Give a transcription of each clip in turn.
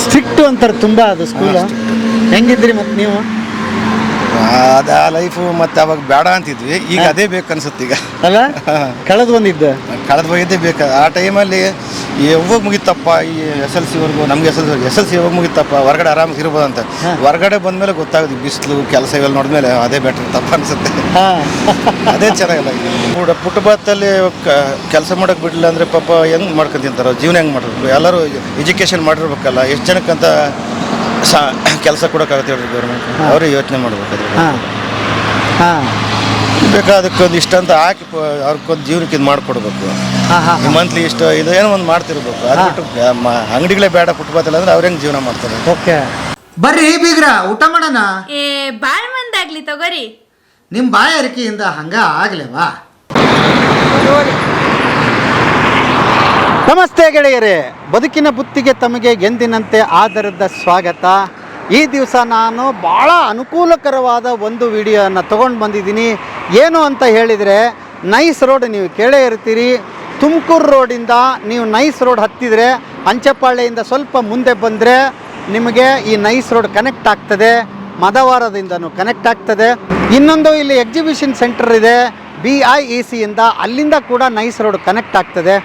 Strict ಅಂತಾರೆ ತುಂಬ ಅದು ಸ್ಕೂಲ್. ಹೆಂಗಿದ್ರಿ ಮತ್ತು ನೀವು? ಅದು ಆ ಲೈಫು ಮತ್ತೆ ಅವಾಗ ಬೇಡ ಅಂತಿದ್ವಿ, ಈಗ ಅದೇ ಬೇಕು ಅನ್ಸುತ್ತೆ ಈಗ. ಅಲ್ಲ ಕಳೆದು ಬಂದಿದ್ದು ಹೋಗಿದ್ದೇ ಬೇಕು. ಆ ಟೈಮಲ್ಲಿ ಯಾವಾಗ ಮುಗಿತಪ್ಪ ಈ SLC ನಮ್ಗೆ SLC ಯಾವಾಗ ಮುಗಿತಪ್ಪ, ಹೊರಗಡೆ ಆರಾಮಾಗಿ ಇರ್ಬೋದು ಅಂತ. ಹೊರಗಡೆ ಬಂದಮೇಲೆ ಗೊತ್ತಾಗುತ್ತೆ ಬಿಸಿಲು ಕೆಲಸ ಇವೆಲ್ಲ ನೋಡಿದ್ಮೇಲೆ ಅದೇ ಬೆಟ್ರ್ ತಪ್ಪ ಅನ್ಸುತ್ತೆ. ಅದೇ ಚೆನ್ನಾಗಿಲ್ಲ. ಈಗ ಫುಟ್ಪಾತಲ್ಲಿ ಕೆಲಸ ಮಾಡೋಕೆ ಬಿಡಲಿಲ್ಲ ಅಂದರೆ ಪಾಪ ಹೆಂಗೆ ಮಾಡ್ಕೊಂತಿಂತಾರೋ, ಜೀವನ ಹೆಂಗೆ ಮಾಡಿರ್ಬೇಕು. ಎಲ್ಲರೂ ಎಜುಕೇಷನ್ ಮಾಡಿರ್ಬೇಕಲ್ಲ, ಎಷ್ಟು ಜನಕ್ಕಂತ ಕೆಲಸ ಕೊಡೋಕ್ಕಾಗುತ್ತೆ ಹೇಳ್ರಿ ಗೌರ್ಮೆಂಟ್. ಅವ್ರಿಗೆ ಯೋಚನೆ ಮಾಡ್ಬೇಕಾದ್ರೆ ಬೇಕಾದಕ್ಕೊಂದು ಇಷ್ಟಂತ ಹಾಕಿ ಅವ್ರಿಗೊಂದು ಜೀವನಕ್ಕೆ ಇದು ಮಾಡಿಕೊಡ್ಬೇಕು. ಮಂತ್ಲಿ ಇಷ್ಟು ಇದು ಏನೋ ಒಂದು ಮಾಡ್ತಿರ್ಬೇಕು. ಅದು ಬಿಟ್ಟು ಅಂಗಡಿಗಳೇ ಬೇಡ ಫುಟ್ಪಾತಲ್ಲಿ ಅಂದರೆ ಅವ್ರು ಹೆಂಗೆ ಜೀವನ ಮಾಡ್ತಾರೆ? ಓಕೆ ಬರ್ರಿ ಬೀಗ್ರ ಊಟ ಮಾಡೋಣ. ಬಾಳ್ ಮಂದಾಗ್ಲಿ ತಗೋರಿ. ನಿಮ್ಮ ಬಾಯ ಅರಿಕೆಯಿಂದ ಹಂಗ ಆಗ್ಲೇವಾ? ನಮಸ್ತೆ ಗೆಳೆಯರೇ, ಬದುಕಿನ ಬುತ್ತಿಗೆ ತಮಗೆ ಎಂದಿನಂತೆ ಆಧಾರದ ಸ್ವಾಗತ. ಈ ದಿವಸ ನಾನು ಭಾಳ ಅನುಕೂಲಕರವಾದ ಒಂದು ವಿಡಿಯೋನ ತೊಗೊಂಡು ಬಂದಿದ್ದೀನಿ. ಏನು ಅಂತ ಹೇಳಿದರೆ, ನೈಸ್ ರೋಡ್ ನೀವು ಕೇಳೇ ಇರ್ತೀರಿ. ತುಮಕೂರು ರೋಡಿಂದ ನೀವು ನೈಸ್ ರೋಡ್ ಹತ್ತಿದರೆ ಅಂಚೆಪಾಳ್ಯದಿಂದ ಸ್ವಲ್ಪ ಮುಂದೆ ಬಂದರೆ ನಿಮಗೆ ಈ ನೈಸ್ ರೋಡ್ ಕನೆಕ್ಟ್ ಆಗ್ತದೆ. ಮದವಾರದಿಂದನೂ ಕನೆಕ್ಟ್ ಆಗ್ತದೆ. ಇನ್ನೊಂದು ಇಲ್ಲಿ ಎಕ್ಸಿಬಿಷನ್ ಸೆಂಟರ್ ಇದೆ BIECಯಿಂದ, ಅಲ್ಲಿಂದ ಕೂಡ ನೈಸ್ ರೋಡ್ ಕನೆಕ್ಟ್ ಆಗ್ತದೆ.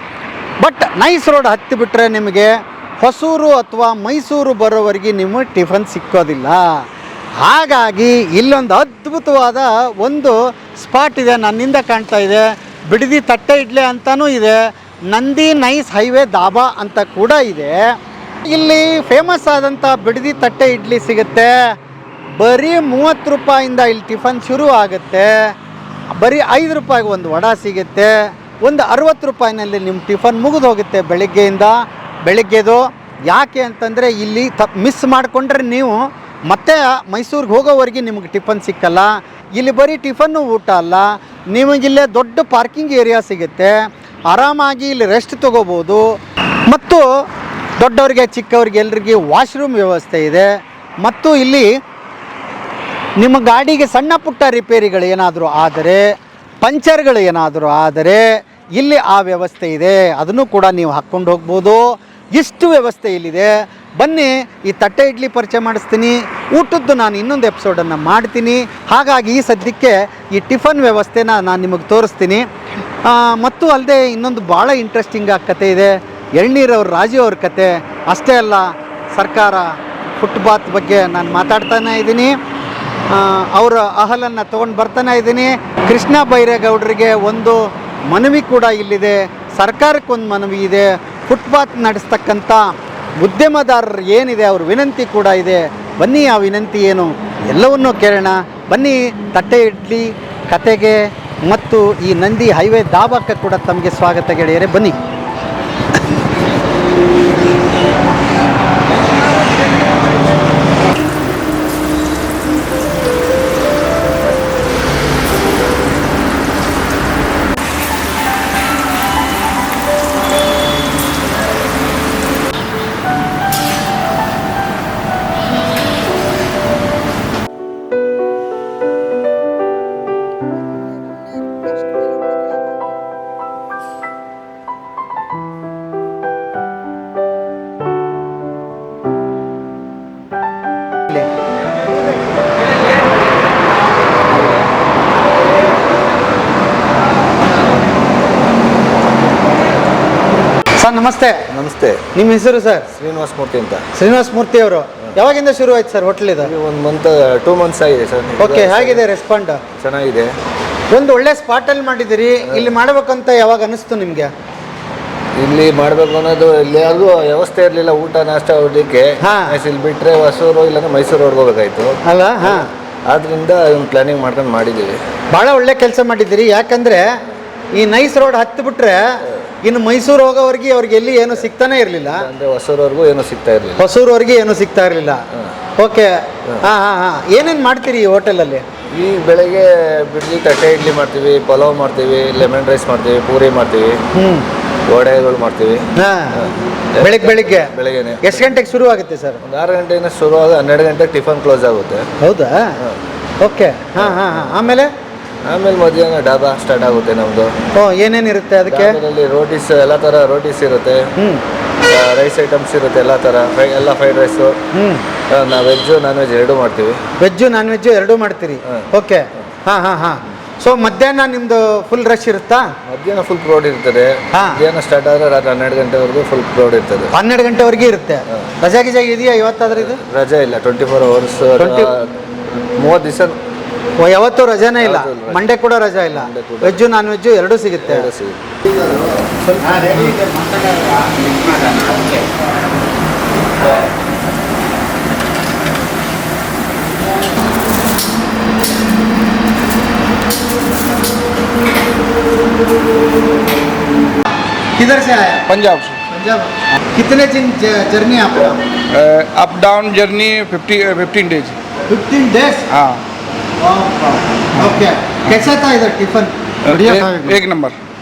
ಬಟ್ ನೈಸ್ ರೋಡ್ ಹತ್ತಿಬಿಟ್ರೆ ನಿಮಗೆ ಹೊಸೂರು ಅಥವಾ ಮೈಸೂರು ಬರೋವರೆಗೆ ನಿಮಗೆ ಟಿಫನ್ ಸಿಕ್ಕೋದಿಲ್ಲ. ಹಾಗಾಗಿ ಇಲ್ಲೊಂದು ಅದ್ಭುತವಾದ ಒಂದು ಸ್ಪಾಟ್ ಇದೆ, ನನ್ನಿಂದ ಕಾಣ್ತಾ ಇದೆ. ಬಿಡದಿ ತಟ್ಟೆ ಇಡ್ಲಿ ಅಂತಲೂ ಇದೆ, ನಂದಿ ನೈಸ್ ಹೈವೇ ದಾಬಾ ಅಂತ ಕೂಡ ಇದೆ. ಇಲ್ಲಿ ಫೇಮಸ್ ಆದಂಥ ಬಿಡದಿ ತಟ್ಟೆ ಇಡ್ಲಿ ಸಿಗುತ್ತೆ. ಬರೀ 30 ರೂಪಾಯಿಂದ ಇಲ್ಲಿ ಟಿಫನ್ ಶುರು ಆಗುತ್ತೆ. ಬರೀ 5 ರೂಪಾಯಿಗೆ ಒಂದು ವಡಾ ಸಿಗುತ್ತೆ. ಒಂದು 60 ರೂಪಾಯಿನಲ್ಲಿ ನಿಮ್ಮ ಟಿಫನ್ ಮುಗಿದು ಹೋಗುತ್ತೆ ಬೆಳಗ್ಗೆದು. ಯಾಕೆ ಅಂತಂದರೆ ಇಲ್ಲಿ ಮಿಸ್ ಮಾಡಿಕೊಂಡ್ರೆ ನೀವು ಮತ್ತೆ ಮೈಸೂರಿಗೆ ಹೋಗೋವರೆಗೆ ನಿಮಗೆ ಟಿಫನ್ ಸಿಕ್ಕಲ್ಲ. ಇಲ್ಲಿ ಬರೀ ಟಿಫನ್ನು ಊಟ ಅಲ್ಲ, ನಿಮಗಿಲ್ಲೇ ದೊಡ್ಡ ಪಾರ್ಕಿಂಗ್ ಏರಿಯಾ ಸಿಗುತ್ತೆ. ಆರಾಮಾಗಿ ಇಲ್ಲಿ ರೆಸ್ಟ್ ತೊಗೋಬೋದು. ಮತ್ತು ದೊಡ್ಡವ್ರಿಗೆ ಚಿಕ್ಕವ್ರಿಗೆ ಎಲ್ರಿಗೆ ವಾಶ್ರೂಮ್ ವ್ಯವಸ್ಥೆ ಇದೆ. ಮತ್ತು ಇಲ್ಲಿ ನಿಮ್ಮ ಗಾಡಿಗೆ ಸಣ್ಣ ಪುಟ್ಟ ರಿಪೇರಿಗಳು ಏನಾದರೂ ಆದರೆ, ಪಂಚರ್ಗಳು ಏನಾದರೂ ಆದರೆ ಇಲ್ಲಿ ಆ ವ್ಯವಸ್ಥೆ ಇದೆ, ಅದನ್ನು ಕೂಡ ನೀವು ಹಾಕ್ಕೊಂಡು ಹೋಗ್ಬೋದು. ಇಷ್ಟು ವ್ಯವಸ್ಥೆ ಇಲ್ಲಿದೆ. ಬನ್ನಿ, ಈ ತಟ್ಟೆ ಇಡ್ಲಿ ಪರಿಚಯ ಮಾಡಿಸ್ತೀನಿ. ಊಟದ್ದು ನಾನು ಇನ್ನೊಂದು ಎಪಿಸೋಡನ್ನು ಮಾಡ್ತೀನಿ. ಹಾಗಾಗಿ ಈ ಸದ್ಯಕ್ಕೆ ಈ ಟಿಫನ್ ವ್ಯವಸ್ಥೆನ ನಾನು ನಿಮಗೆ ತೋರಿಸ್ತೀನಿ. ಮತ್ತು ಅಲ್ಲದೆ ಇನ್ನೊಂದು ಭಾಳ ಇಂಟ್ರೆಸ್ಟಿಂಗ್ ಕತೆ ಇದೆ, ಎಳ್ನೀರವ್ರ ರಾಜು ಅವ್ರ ಕತೆ. ಅಷ್ಟೇ ಅಲ್ಲ, ಸರ್ಕಾರ ಫುಟ್ಪಾತ್ ಬಗ್ಗೆ ನಾನು ಮಾತಾಡ್ತಾನೆ ಇದ್ದೀನಿ. ಅವರ ಅಹಲನ್ನು ತೊಗೊಂಡು ಬರ್ತಾನೆ ಇದ್ದೀನಿ. ಕೃಷ್ಣ ಬೈರೇಗೌಡರಿಗೆ ಒಂದು ಮನವಿ ಕೂಡ ಇಲ್ಲಿದೆ, ಸರ್ಕಾರಕ್ಕೊಂದು ಮನವಿ ಇದೆ. ಫುಟ್ಪಾತ್ ನಡೆಸ್ತಕ್ಕಂಥ ಉದ್ಯಮದಾರರು ಏನಿದೆ ಅವ್ರ ವಿನಂತಿ ಕೂಡ ಇದೆ. ಬನ್ನಿ, ಆ ವಿನಂತಿ ಏನು ಎಲ್ಲವನ್ನೂ ಕೇಳೋಣ. ಬನ್ನಿ, ತಟ್ಟೆ ಇಡ್ಲಿ ಕತೆಗೆ ಮತ್ತು ಈ ನಂದಿ ಹೈವೇ ದಾಬಾಕ್ಕೆ ಕೂಡ ತಮಗೆ ಸ್ವಾಗತ ಗೆಳೆಯರೆ. ಬನ್ನಿ. ಸರ್ ನಮಸ್ತೆ. ನಮಸ್ತೆ. ನಿಮ್ಮ ಹೆಸರು ಸರ್? ಶ್ರೀನಿವಾಸ ಮೂರ್ತಿ ಅಂತ. ಶ್ರೀನಿವಾಸ ಮೂರ್ತಿ ಅವರು ಯಾವಾಗಿಂದ ಶುರು ಆಯ್ತು ಸರ್ ಹೋಟ್ಲ್ ಇದು? 2 ಮಂತ್ಸ್ ಆಗಿದೆ ಸರ್. ಓಕೆ, ಹೇಗಿದೆ ರೆಸ್ಪಾಂಡ್? ಚೆನ್ನಾಗಿದೆ. ಒಂದು ಒಳ್ಳೆ ಸ್ಪಾಟಲ್ಲಿ ಮಾಡಿದ್ದೀರಿ. ಇಲ್ಲಿ ಮಾಡಬೇಕಂತ ಯಾವಾಗ ಅನಿಸ್ತು ನಿಮಗೆ? ಇಲ್ಲಿ ಮಾಡಬೇಕು ಅನ್ನೋದು ಇಲ್ಲಿ ಯಾವುದು ವ್ಯವಸ್ಥೆ ಇರಲಿಲ್ಲ, ಊಟ ನಾಷ್ಟ ಹೋಗ್ಲಿಕ್ಕೆ. ಇಲ್ಲಿ ಬಿಟ್ಟರೆ ಹೊಸೂರು ಇಲ್ಲಾಂದ್ರೆ ಮೈಸೂರವ್ರಿಗೆ ಹೋಗಬೇಕಾಯ್ತು ಅಲ್ಲ. ಆದ್ರಿಂದ ಒಂದು ಪ್ಲಾನಿಂಗ್ ಮಾಡ್ಕೊಂಡು ಮಾಡಿದ್ದೀವಿ. ಭಾಳ ಒಳ್ಳೆ ಕೆಲಸ ಮಾಡಿದ್ದೀರಿ. ಯಾಕಂದರೆ ಈ ನೈಸ್ ರೋಡ್ ಹತ್ತು ಬಿಟ್ರೆ ಇನ್ನು ಮೈಸೂರು ಹೋಗೋವರೆಗೆ ಅವ್ರಿಗೆ ಎಲ್ಲಿ ಏನೂ ಸಿಗ್ತಾನೆ ಇರಲಿಲ್ಲ. ಅಂದರೆ ಹೊಸೂರವರೆಗೂ ಏನೂ ಸಿಗ್ತಾ ಇರಲಿಲ್ಲ. ಹೊಸೂರವರೆಗೆ ಏನೂ ಸಿಗ್ತಾ ಇರಲಿಲ್ಲ. ಓಕೆ. ಏನೇನು ಮಾಡ್ತೀರಿ ಈ ಹೋಟೆಲಲ್ಲಿ? ಈ ಬೆಳಗ್ಗೆ ಬಿಡ್ಲಿ ತಟ್ಟೆ ಇಡ್ಲಿ ಮಾಡ್ತೀವಿ, ಪಲಾವ್ ಮಾಡ್ತೀವಿ, ಲೆಮನ್ ರೈಸ್ ಮಾಡ್ತೀವಿ, ಪೂರಿ ಮಾಡ್ತೀವಿ, ವಡೆಗಳು ಮಾಡ್ತೀವಿ. ಬೆಳಿಗ್ಗೆ ಬೆಳಗ್ಗೆನೆ. ಎಷ್ಟು ಗಂಟೆಗೆ ಶುರು ಆಗುತ್ತೆ ಸರ್? ಒಂದು 6 ಗಂಟೆಯಿಂದ ಶುರು ಆಗಿ 12 ಗಂಟೆಗೆ ಟಿಫನ್ ಕ್ಲೋಸ್ ಆಗುತ್ತೆ. ಹೌದಾ? ಓಕೆ. ಆಮೇಲೆ ಮಧ್ಯಾಹ್ನ ಡಾಬಾ ಸ್ಟಾರ್ಟ್ ಆಗುತ್ತೆ ನಮ್ಮದು. ಏನೇನಿರುತ್ತೆ ಅದಕ್ಕೆ? ಅದರಲ್ಲಿ ರೋಟೀಸ್, ಎಲ್ಲ ಥರ ರೋಟೀಸ್ ಇರುತ್ತೆ. ರೈಸ್ ಐಟಮ್ಸ್ ಇರುತ್ತೆ ಎಲ್ಲ ಥರ ಎಲ್ಲ ಫ್ರೈಡ್ ರೈಸು. ನಾವು ವೆಜ್ಜು ನಾನ್ ವೆಜ್ ಎರಡೂ ಮಾಡ್ತೀವಿ. ವೆಜ್ಜು ನಾನ್ ವೆಜ್ಜು ಎರಡೂ ಮಾಡ್ತೀರಿ? ಓಕೆ. ಹಾಂ. ಸೊ ಮಧ್ಯಾಹ್ನ ನಿಮ್ಮದು ಫುಲ್ ರಶ್ ಇರುತ್ತಾ? ಮಧ್ಯಾಹ್ನ ಫುಲ್ ಕ್ರೌಡ್ ಇರ್ತದೆ. ಮಧ್ಯಾಹ್ನ ಸ್ಟಾರ್ಟ್ ಆದರೆ ರಾತ್ರಿ 12 ಗಂಟೆವರೆಗೂ ಫುಲ್ ಕ್ರೌಡ್ ಇರ್ತದೆ. 12 ಗಂಟೆವರೆಗೆ ಇರುತ್ತೆ. ರಜಾ ಗಿಜಾ ಇದೆಯಾ ಇವತ್ತಾದ್ರೆ? ಇದು ರಜೆ ಇಲ್ಲ, 24 hours 30 ದಿವಸ ಯಾವತ್ತೂ ರಜಾನೇ ಇಲ್ಲ. ಮಂಡೇ ಕೂಡ ರಜಾ ಇಲ್ಲ. ವೆಜ್ಜು ನಾನ್ ವೆಜ್ಜು ಎರಡೂ ಸಿಗುತ್ತೆ. किधर से आया? पंजाब से। पंजाब। कितने दिन जर्नी आपका? Up down journey 15 days. 15 days? हाँ। ओके। कैसा था इधर टिफिन? बढ़िया था। एक नंबर।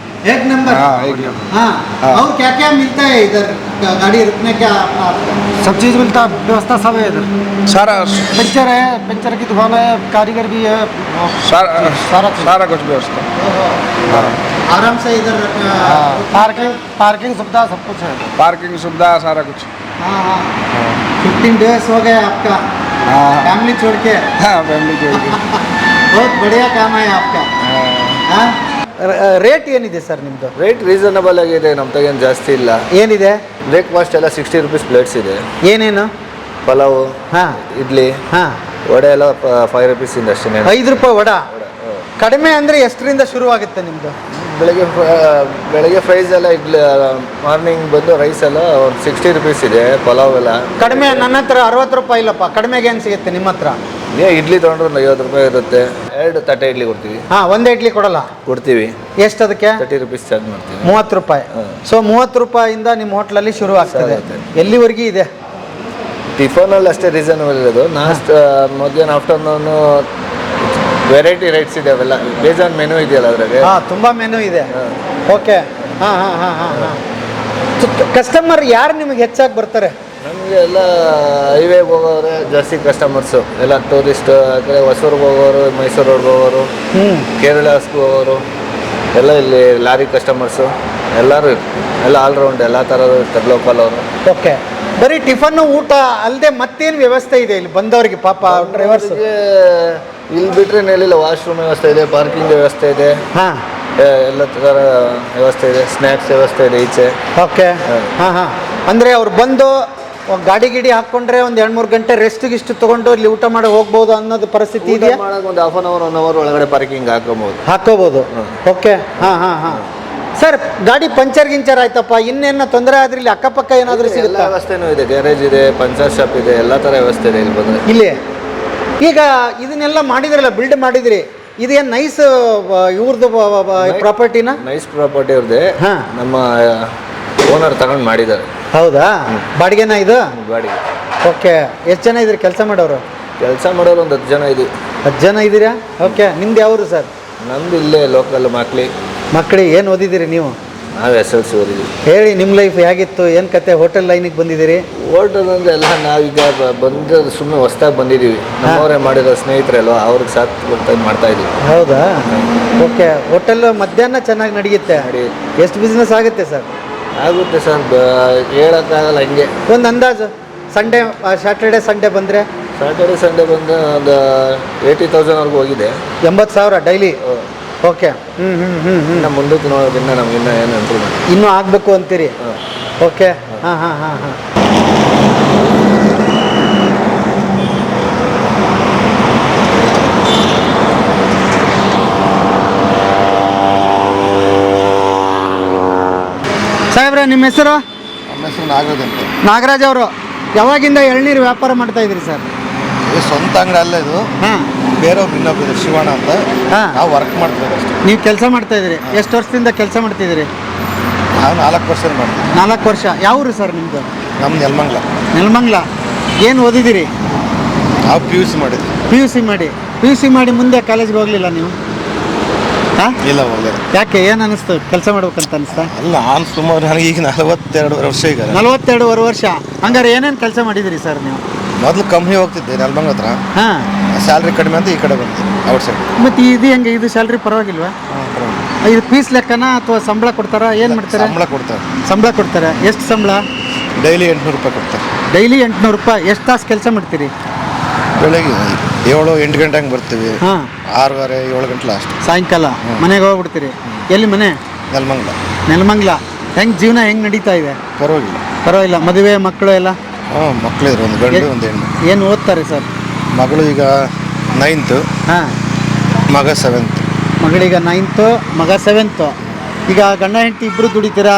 एक नंबर? हाँ, एक नंबर। हाँ। और क्या क्या मिलता है इधर? गाड़ी रुकने क्या? सब चीज़ मिलता है, व्यवस्था सब है इधर। सारा पंचर है, पंचर की दुकान है, कारीगर भी है, सारा कुछ व्यवस्था। आराम से इधर पार्किंग सुविधा सब कुछ है। पार्किंग सुविधा सारा कुछ। हाँ। 15 डेज हो गए आपका फैमिली छोड़ के? हाँ, फैमिली जोड़ के। बहुत बढ़िया काम है आपका। हाँ? ರೇಟ್ ಏನಿದೆ ಸರ್ ನಿಮ್ಮದು? ರೇಟ್ ರೀಸನಬಲ್ ಆಗಿದೆ, ನಮ್ಮ ತಗೇನು ಜಾಸ್ತಿ ಇಲ್ಲ. ಏನಿದೆ? ಬ್ರೇಕ್ಫಾಸ್ಟ್ ಎಲ್ಲ 60 rupees ಪ್ಲೇಟ್ಸ್ ಇದೆ. ಏನೇನು? ಪಲಾವು, ಹಾಂ, ಇಡ್ಲಿ, ಹಾಂ. ವಡೆ ಎಲ್ಲ 5 rupees ಇಂದ ಅಷ್ಟೇ. 5 ರೂಪಾಯಿ ವಡ. ಕಡಿಮೆ ಅಂದರೆ ಎಷ್ಟರಿಂದ ಶುರುವಾಗುತ್ತೆ ನಿಮ್ಮದು? ಬೆಳಗ್ಗೆ ಪ್ರೈಸ್ ಎಲ್ಲ ಇಡ್ಲಿ ಮಾರ್ನಿಂಗ್ ಬಂದು ರೈಸ್ ಎಲ್ಲ ಒಂದು 60 rupees ಇದೆ. ಪಲಾವ್ ಎಲ್ಲ ಕಡಿಮೆ. ನನ್ನ ಹತ್ರ 60 ರೂಪಾಯಿ ಇಲ್ಲಪ್ಪ. ಕಡಿಮೆಗೆ ಏನು ಸಿಗುತ್ತೆ ನಿಮ್ಮ ಹತ್ರ? ಇಡ್ಲಿ ತೊಗೊಂಡ್ರೆ 50 ರೂಪಾಯಿ ಇರುತ್ತೆ. 2 ತಟ್ಟೆ ಇಡ್ಲಿ ಕೊಡ್ತೀವಿ. ಹಾಂ, ಒಂದೇ ಇಡ್ಲಿ ಕೊಡ್ತೀವಿ. ಎಷ್ಟು ಅದಕ್ಕೆ? 30 rupees ಚಾರ್ಜ್ ಮಾಡ್ತೀವಿ. 30 ರೂಪಾಯಿ. ಸೊ 30 ರೂಪಾಯಿಂದ ನಿಮ್ಮ ಹೋಟ್ಲಲ್ಲಿ ಶುರು ಆಗ್ತದೆ. ಎಲ್ಲಿವರೆಗೂ ಇದೆ? ಟಿಫನಲ್ಲಿ ಅಷ್ಟೇ ರೀಸನಬಲ್ ಇರೋದು. ಮಧ್ಯಾಹ್ನ ಆಫ್ಟರ್ನೂನು ವೆರೈಟಿ ರೈಟ್ಸ್ ಇದೆ. ಅವೆಲ್ಲ ಬೇಜಾನ್ ಮೆನು ಇದೆಯಲ್ಲ ಅದ್ರಾಗೆ. ಹಾಂ, ತುಂಬ ಮೆನು ಇದೆ. ಓಕೆ. ಹಾಂ. ಕಸ್ಟಮರ್ ಯಾರು ನಿಮಗೆ ಹೆಚ್ಚಾಗಿ ಬರ್ತಾರೆ? ನಮಗೆ ಎಲ್ಲ ಹೈವೇಗೆ ಹೋಗೋರೆ ಜಾಸ್ತಿ ಕಸ್ಟಮರ್ಸು. ಎಲ್ಲ ಟೂರಿಸ್ಟ್ ಆ ಕಡೆ ಹೊಸೂರ್ಗೆ ಹೋಗೋರು, ಮೈಸೂರು ರೋಡ್ಗೆ ಹೋಗೋರು, ಕೇರಳಸ್ಗೆ ಹೋಗೋರು ಎಲ್ಲ ಇಲ್ಲಿ ಲಾರಿ ಕಸ್ಟಮರ್ಸು ಎಲ್ಲರೂ ಎಲ್ಲ ಆಲ್ರೌಂಡ್ ಎಲ್ಲ ಥರದ್ದು ಇರ್ತಾರೆ ಲೋಕಲ್ ಅವರು. ಓಕೆ. ಬರೀ ಟಿಫನ್ನು ಊಟ ಅಲ್ಲದೆ ಮತ್ತೇನು ವ್ಯವಸ್ಥೆ ಇದೆ ಇಲ್ಲಿ ಬಂದವರಿಗೆ? ಪಾಪ ಡ್ರೈವರ್ಸ್ಗೆ ಇಲ್ಲಿ ಬಿಟ್ಟರೆ ನೆಲ್ಲಿಲ್ಲ. ವಾಶ್ರೂಮ್ ವ್ಯವಸ್ಥೆ ಇದೆ, ಪಾರ್ಕಿಂಗ್ ವ್ಯವಸ್ಥೆ ಇದೆ, ಹಾಂ, ಎಲ್ಲ ಥರ ವ್ಯವಸ್ಥೆ ಇದೆ, ಸ್ನ್ಯಾಕ್ಸ್ ವ್ಯವಸ್ಥೆ ಇದೆ ಈಚೆ. ಓಕೆ. ಹಾಂ. ಅಂದರೆ ಅವ್ರು ಬಂದು ಗಾಡಿ ಗಿಡಿ ಹಾಕ್ಕೊಂಡ್ರೆ ಒಂದು 2-3 ಗಂಟೆ ರೆಸ್ಟ್ ಗಿಷ್ಟು ತೊಗೊಂಡು ಇಲ್ಲಿ ಊಟ ಮಾಡಿ ಹೋಗ್ಬೋದು ಅನ್ನೋದು ಪರಿಸ್ಥಿತಿ ಇದೆಯಾ? ಮಾಡೋಕೆ ಒಂದು 1/2 hour 1 hour ಒಳಗಡೆ ಪಾರ್ಕಿಂಗ್ ಹಾಕೋಬೋದು. ಓಕೆ. ಹಾಂ. ಸರ್, ಗಾಡಿ ಪಂಚರ್ ಗಿಂಚರ್ ಆಯ್ತಪ್ಪ, ಇನ್ನೇನು ತೊಂದರೆ ಆದ್ರೆ ಇಲ್ಲಿ ಅಕ್ಕಪಕ್ಕ ಏನಾದರೂ ಎಲ್ಲ ಸಿಗುತ್ತೆ? ವ್ಯವಸ್ಥೆನೂ ಇದೆ. ಗ್ಯಾರೇಜ್ ಇದೆ, ಪಂಚರ್ ಶಾಪ್ ಇದೆ, ಎಲ್ಲ ಥರ ವ್ಯವಸ್ಥೆ ಇದೆ ಇಲ್ಲಿ ಬಂದರೆ. ಇಲ್ಲಿ ಈಗ ಇದನ್ನೆಲ್ಲ ಮಾಡಿದ್ರಲ್ಲ, ಬಿಲ್ಡ್ ಮಾಡಿದ್ರಿ, ಇದೇನು ನೈಸ್ ಇವ್ರದ್ದು ಪ್ರಾಪರ್ಟಿನ? ನೈಸ್ ಪ್ರಾಪರ್ಟಿ ಅವ್ರದ್ದೇ. ಹಾಂ. ನಮ್ಮ ಓನರ್ ತಗೊಂಡು ಮಾಡಿದ್ದಾರೆ. ಹೌದಾ? ಬಾಡಿಗೆನಾ ಇದು? ಬಾಡಿಗೆ. ಓಕೆ. ಎಷ್ಟು ಜನ ಇದ್ರಿ ಕೆಲಸ ಮಾಡೋರು? ಕೆಲಸ ಮಾಡೋರು ಒಂದು 10 ಜನ ಇದ್ದೀವಿ. 10 ಜನ ಇದ್ದೀರಾ? ಓಕೆ. ನಿಮ್ದು ಯಾವರು ಸರ್? ನಮ್ದು ಇಲ್ಲೇ ಲೋಕಲ್ ಮಕ್ಕಳಿಗೆ ಏನು ಓದಿದ್ದೀರಿ ನೀವು? ನಾವು SLC ಓದಿದ್ದೀವಿ. ಹೇಳಿ, ನಿಮ್ಮ ಲೈಫ್ ಹೇಗಿತ್ತು, ಏನು ಕತೆ? ಹೋಟೆಲ್ ಲೈನಿಗೆ ಬಂದಿದ್ದೀರಿ? ಹೋಟೆಲ್ ಅಂದರೆ ಎಲ್ಲ ನಾವೀಗ ಬಂದ ಸುಮ್ಮನೆ ಹೊಸ್ದಾಗಿ ಬಂದಿದ್ದೀವಿ. ನಮ್ಮವರೇ ಮಾಡಿರೋ ಸ್ನೇಹಿತರಲ್ವ, ಅವ್ರಿಗೆ ಸಾಥ್ ಕೊಡ್ತಾ ಮಾಡ್ತಾ ಇದ್ದೀವಿ. ಹೌದಾ? ಓಕೆ. ಹೋಟೆಲ್ ಮಧ್ಯಾಹ್ನ ಚೆನ್ನಾಗಿ ನಡೆಯುತ್ತೆ. ಎಷ್ಟು ಬಿಸ್ನೆಸ್ ಆಗುತ್ತೆ ಸರ್? ಆಗುತ್ತೆ ಸರ್, ಹೇಳೋಕ್ಕಾಗಲ್ಲ. ಹಂಗೆ ಒಂದು ಅಂದಾಜು ಸಂಡೇ, ಸ್ಯಾಟರ್ಡೆ ಸಂಡೇ ಬಂದರೆ? ಸ್ಯಾಟರ್ಡೆ ಸಂಡೇ ಬಂದು ಒಂದು 80,000ವರೆಗೂ ಹೋಗಿದೆ. 80,000 ಡೈಲಿ? ಓಕೆ. ಇನ್ನು ಮುಂದಕ್ಕೆ ನೋಡೋದ್ರಿಂದ ನಮ್ಗೆ ಇನ್ನೂ ಏನು ಇಂಪ್ರೂವ್ಮೆಂಟ್ ಇನ್ನೂ ಆಗಬೇಕು ಅಂತೀರಿ? ಓಕೆ. ಹಾಂ. ಸಾಹೇಬ್ರೆ, ನಿಮ್ಮ ಹೆಸರು? ನಮ್ಮ ಹೆಸರು ನಾಗರಾಜ್ ಅಂತ. ನಾಗರಾಜ್ ಅವರು ಯಾವಾಗಿಂದ ಎಳ್ನೀರು ವ್ಯಾಪಾರ ಮಾಡ್ತಾ ಇದ್ರಿ ಸರ್? ಇದು ಸ್ವಂತ ಅಂಗಡಿ ಅಲ್ಲ ಇದು. ಹಾಂ. ಬೇರೆಯವ್ರು ಇನ್ನೊಬ್ರು ಶಿವಣ್ಣ ಅಂತ. ಹಾಂ. ನಾವು ವರ್ಕ್ ಮಾಡ್ತೀವಿ ಅಷ್ಟೇ. ನೀವು ಕೆಲಸ ಮಾಡ್ತಾ ಇದ್ರಿ? ಎಷ್ಟು ವರ್ಷದಿಂದ ಕೆಲಸ ಮಾಡ್ತಿದ್ದೀರಿ? ನಾವು 4 ವರ್ಷ ಮಾಡ್ತೀವಿ. 4 ವರ್ಷ. ಯಾವ ಊರು ಸರ್ ನಿಮ್ಮದು? ನಮ್ಮ ನೆಲಮಂಗಲ. ಏನು ಓದಿದ್ದೀರಿ? ನಾವು PUC ಮಾಡಿದ್ವಿ. ಪಿ ಯು ಸಿ ಮಾಡಿ ಮುಂದೆ ಕಾಲೇಜ್ಗೆ ಹೋಗಲಿಲ್ಲ ನೀವು? ಹಾಂ? ಇಲ್ಲ, ಹೋಗಲಿಲ್ಲ. ಯಾಕೆ? ಏನು ಅನ್ನಿಸ್ತು ಕೆಲಸ ಮಾಡ್ಬೇಕಂತ ಅನಿಸ್ತಾ? ಅಲ್ಲ, ನಾನು ಸುಮಾರು ನನಗೆ ಈಗ 42 ವರ್ಷ. ಈಗ 42 ವರ್ಷ. ಹಂಗಾರೆ ಏನೇನು ಕೆಲಸ ಮಾಡಿದಿರಿ ಸರ್ ನೀವು? ಮೊದಲು ಕಂಪ್ನಿ ಹೋಗ್ತಿದ್ದೆ ನೆಲಮಂಗಲ ಹತ್ರ. ಹಾಂ. ಸ್ಯಾಲ್ರಿ ಕಡಿಮೆ ಅಂತ ಈ ಕಡೆ ಬಂದೆ, ಔಟ್ ಸೈಡ್. ಮತ್ತು ಇದು ಹೆಂಗೆ? ಇದು ಸ್ಯಾಲ್ರಿ ಪರವಾಗಿಲ್ವಾ? ಇದು ಪೀಸ್ ಲೆಕ್ಕನ ಅಥವಾ ಸಂಬಳ ಕೊಡ್ತಾರಾ? ಏನು ಮಾಡ್ತಾರೆ? ಸಂಬಳ ಕೊಡ್ತಾರೆ. ಸಂಬಳ ಕೊಡ್ತಾರೆ. ಎಷ್ಟು ಸಂಬಳ? ಡೈಲಿ 800 ರೂಪಾಯಿ ಕೊಡ್ತಾರೆ. ಡೈಲಿ 800 ರೂಪಾಯಿ. ಎಷ್ಟು ತಾಸು ಕೆಲಸ ಮಾಡ್ತೀರಿ? ಬೆಳಗ್ಗೆ 7-8 ಗಂಟೆ ಹಂಗೆ ಬರ್ತೀವಿ. ಹಾಂ. 6:30-7 ಗಂಟೆ ಲಾಸ್ಟ್. ಸಾಯಂಕಾಲ ಮನೆಗೆ ಹೋಗ್ಬಿಡ್ತೀರಿ. ಎಲ್ಲಿ ಮನೆ? ನೆಲಮಂಗಲ. ನೆಲಮಂಗಲ. ಹೆಂಗೆ ಜೀವನ ಹೆಂಗೆ ನಡೀತಾ ಇದೆ? ಪರವಾಗಿಲ್ಲ. ಪರವಾಗಿಲ್ಲ. ಮದುವೆ ಮಕ್ಕಳು ಎಲ್ಲ? ಹಾಂ, ಮಕ್ಕಳಿದ್ರು, ಒಂದು ಗಂಡು ಒಂದು ಹೆಣ್ಣು. ಏನು ಓದ್ತಾರೆ ಸರ್? ಮಗಳು ಈಗ 9th, ಹಾಂ. ಮಗ 7th. ಮಗಳೀಗ 9th, ಮಗ 7th. ಈಗ ಗಂಡ ಹೆಂಡತಿ ಇಬ್ಬರು ದುಡಿತೀರಾ?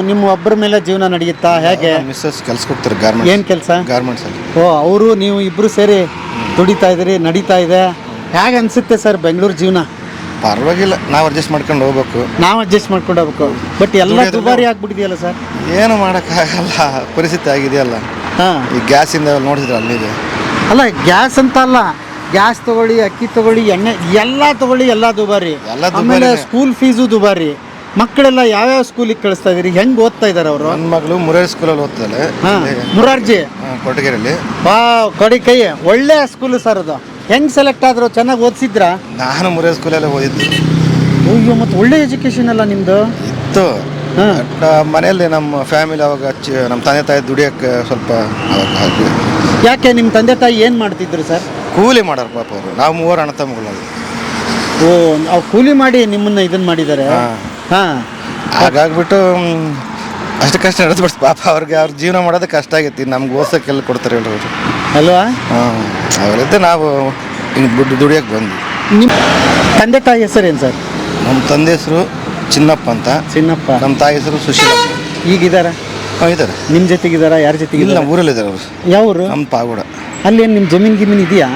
ನಿಮ್ಮ ಒಬ್ಬರ ಮೇಲೆ ಜೀವನ ನಡೆಯುತ್ತಾ ಹೇಗೆ? ಮಿಸ್ಸಸ್ ಕೆಲ್ಸಕ್ಕೆ ಹೋಗ್ತಾರೆ ಗಾರ್ಮೆಂಟ್ಸ್. ಏನು ಕೆಲಸ? ಗಾರ್ಮೆಂಟ್ಸಲ್ಲಿ. ಓ, ಅವರು ನೀವು ಇಬ್ಬರು ಸೇರಿ ದುಡಿತಾ ಇದ್ದೀರಿ, ನಡೀತಾ ಇದೆ. ಹೇಗೆ ಅನಿಸುತ್ತೆ ಸರ್ ಬೆಂಗಳೂರು ಜೀವನ? ಪರವಾಗಿಲ್ಲ, ನಾವು ಅಡ್ಜಸ್ಟ್ ಮಾಡ್ಕೊಂಡು ಹೋಗ್ಬೇಕು. ನಾವು ಅಡ್ಜಸ್ಟ್ ಮಾಡ್ಕೊಂಡು ಹೋಗ್ಬೇಕು. ಬಟ್ ಎಲ್ಲ ದುಬಾರಿ ಆಗ್ಬಿಟ್ಟಿದೆಯಲ್ಲ ಸರ್? ಏನು ಮಾಡೋಕ್ಕಾಗಲ್ಲ, ಪರಿಸ್ಥಿತಿ ಆಗಿದೆಯಲ್ಲ. ಹಾಂ. ಈ ಗ್ಯಾಸಿಂದ ನೋಡಿದ್ರೆ ಅಲ್ಲಿದೆ. ಅಲ್ಲ, ಗ್ಯಾಸ್ ಅಂತ ಅಲ್ಲ, ಗ್ಯಾಸ್ ತಗೊಳ್ಳಿ, ಅಕ್ಕಿ ತಗೊಳ್ಳಿ, ಎಣ್ಣೆ ಎಲ್ಲ ತಗೊಳ್ಳಿ, ಎಲ್ಲ ದುಬಾರಿ. ಎಲ್ಲ ದುಬಾರಿನೇ. ಆಮೇಲೆ ಸ್ಕೂಲ್ ಫೀಸು ದುಬಾರಿ. ಮಕ್ಕಳೆಲ್ಲ ಯಾವ್ಯಾವ ಸ್ಕೂಲಿಗೆ ಕಳಿಸ್ತಾ ಇದೀರಿ? ಹೆಂಗೆ ಓದ್ತಾ ಇದ್ದಾರೆ ಅವರು? ನನ್ನ ಮಗಳು ಮುರಾರಿ ಸ್ಕೂಲಲ್ಲಿ ಓದ್ತಾಳೆ. ಹಾಂ. ಮುರಾರ್ಜಿ. ಕೊಟಗೆರೆಯಲ್ಲಿ. ಕೊಡಿ ಕೈ. ಒಳ್ಳೆ ಸ್ಕೂಲು ಸರ್ ಅದು. ಹೆಂಗೆ ಸೆಲೆಕ್ಟ್ ಆದ್ರು? ಚೆನ್ನಾಗಿ ಓದಿಸಿದ್ರಾ? ನಾನು ಮುರಾರಿ ಸ್ಕೂಲಲ್ಲೇ ಓದಿದ್ದು. ಅಯ್ಯೋ, ಮತ್ತು ಒಳ್ಳೆ ಎಜುಕೇಶನ್ ಅಲ್ಲ ನಿಮ್ಮದು. ಇತ್ತು. ಹಾಂ. ಮನೆಯಲ್ಲಿ ನಮ್ಮ ಫ್ಯಾಮಿಲಿ ಅವಾಗ ನಮ್ಮ ತಂದೆ ತಾಯಿ ದುಡಿಯೋಕ್ಕೆ ಸ್ವಲ್ಪ ಅವಾಗ ಹಾಕಿ. ಯಾಕೆ ನಿಮ್ಮ ತಂದೆ ತಾಯಿ ಏನು ಮಾಡ್ತಿದ್ರು ಸರ್? ಕೂಲಿ ಮಾಡೋರು ಪಾಪ ಅವರು. ನಾವು 3 ಅಣ್ಣ ತಮ್ಮಗಳು. ಓ, ಅವ್ರು ಕೂಲಿ ಮಾಡಿ ನಿಮ್ಮನ್ನ ಇದನ್ನು ಮಾಡಿದ್ದಾರೆ. ಹಾಂ. ಹಾಂ. ಹಾಗಾಗ್ಬಿಟ್ಟು ಅಷ್ಟು ಕಷ್ಟ ನಡೆದ್ಬಿಡ್ತು ಪಾಪ ಅವ್ರಿಗೆ. ಅವ್ರ ಜೀವನ ಮಾಡೋದು ಕಷ್ಟ ಆಗೈತಿ. ನಮ್ಗೆ ಓದ್ಸೋಕ್ಕೆಲ್ಲ ಕೊಡ್ತಾರೆ ಹೇಳೋರು ಅಲ್ವಾ? ಹಾಂ. ಅವರಿದ್ದೆ ನಾವು ಹಿಂಗೆ ದುಡಿಯೋಕ್ಕೆ ಬಂದ್ವಿ. ನಿಮ್ಮ ತಂದೆ ತಾಯಿ ಹೆಸರೇನು ಸರ್? ನಮ್ಮ ತಂದೆ ಹೆಸರು ಚಿನ್ನಪ್ಪ ಅಂತ. ಚಿನ್ನಪ್ಪ. ನಮ್ಮ ತಾಯಿ ಹೆಸರು ಸುಶೀಲಮ್ಮ. ಈಗಿದ್ದಾರ? ಹಾಂ, ಇದ್ದಾರೆ. ನಿಮ್ಮ ಜೊತೆಗಿದ್ದಾರಾ? ಯಾರ ಜೊತೆಗೆ? ಇಲ್ಲ, ಊರಲ್ಲಿದ್ದಾರೆ ಅವರು. ಯಾವ ಊರು? ನಮ್ಮ ಪಾಗೋಡ. ಅಲ್ಲಿ ಏನು ನಿಮ್ಮ ಜಮೀನು ಗಿಮೀನು ಇದೆಯಾ?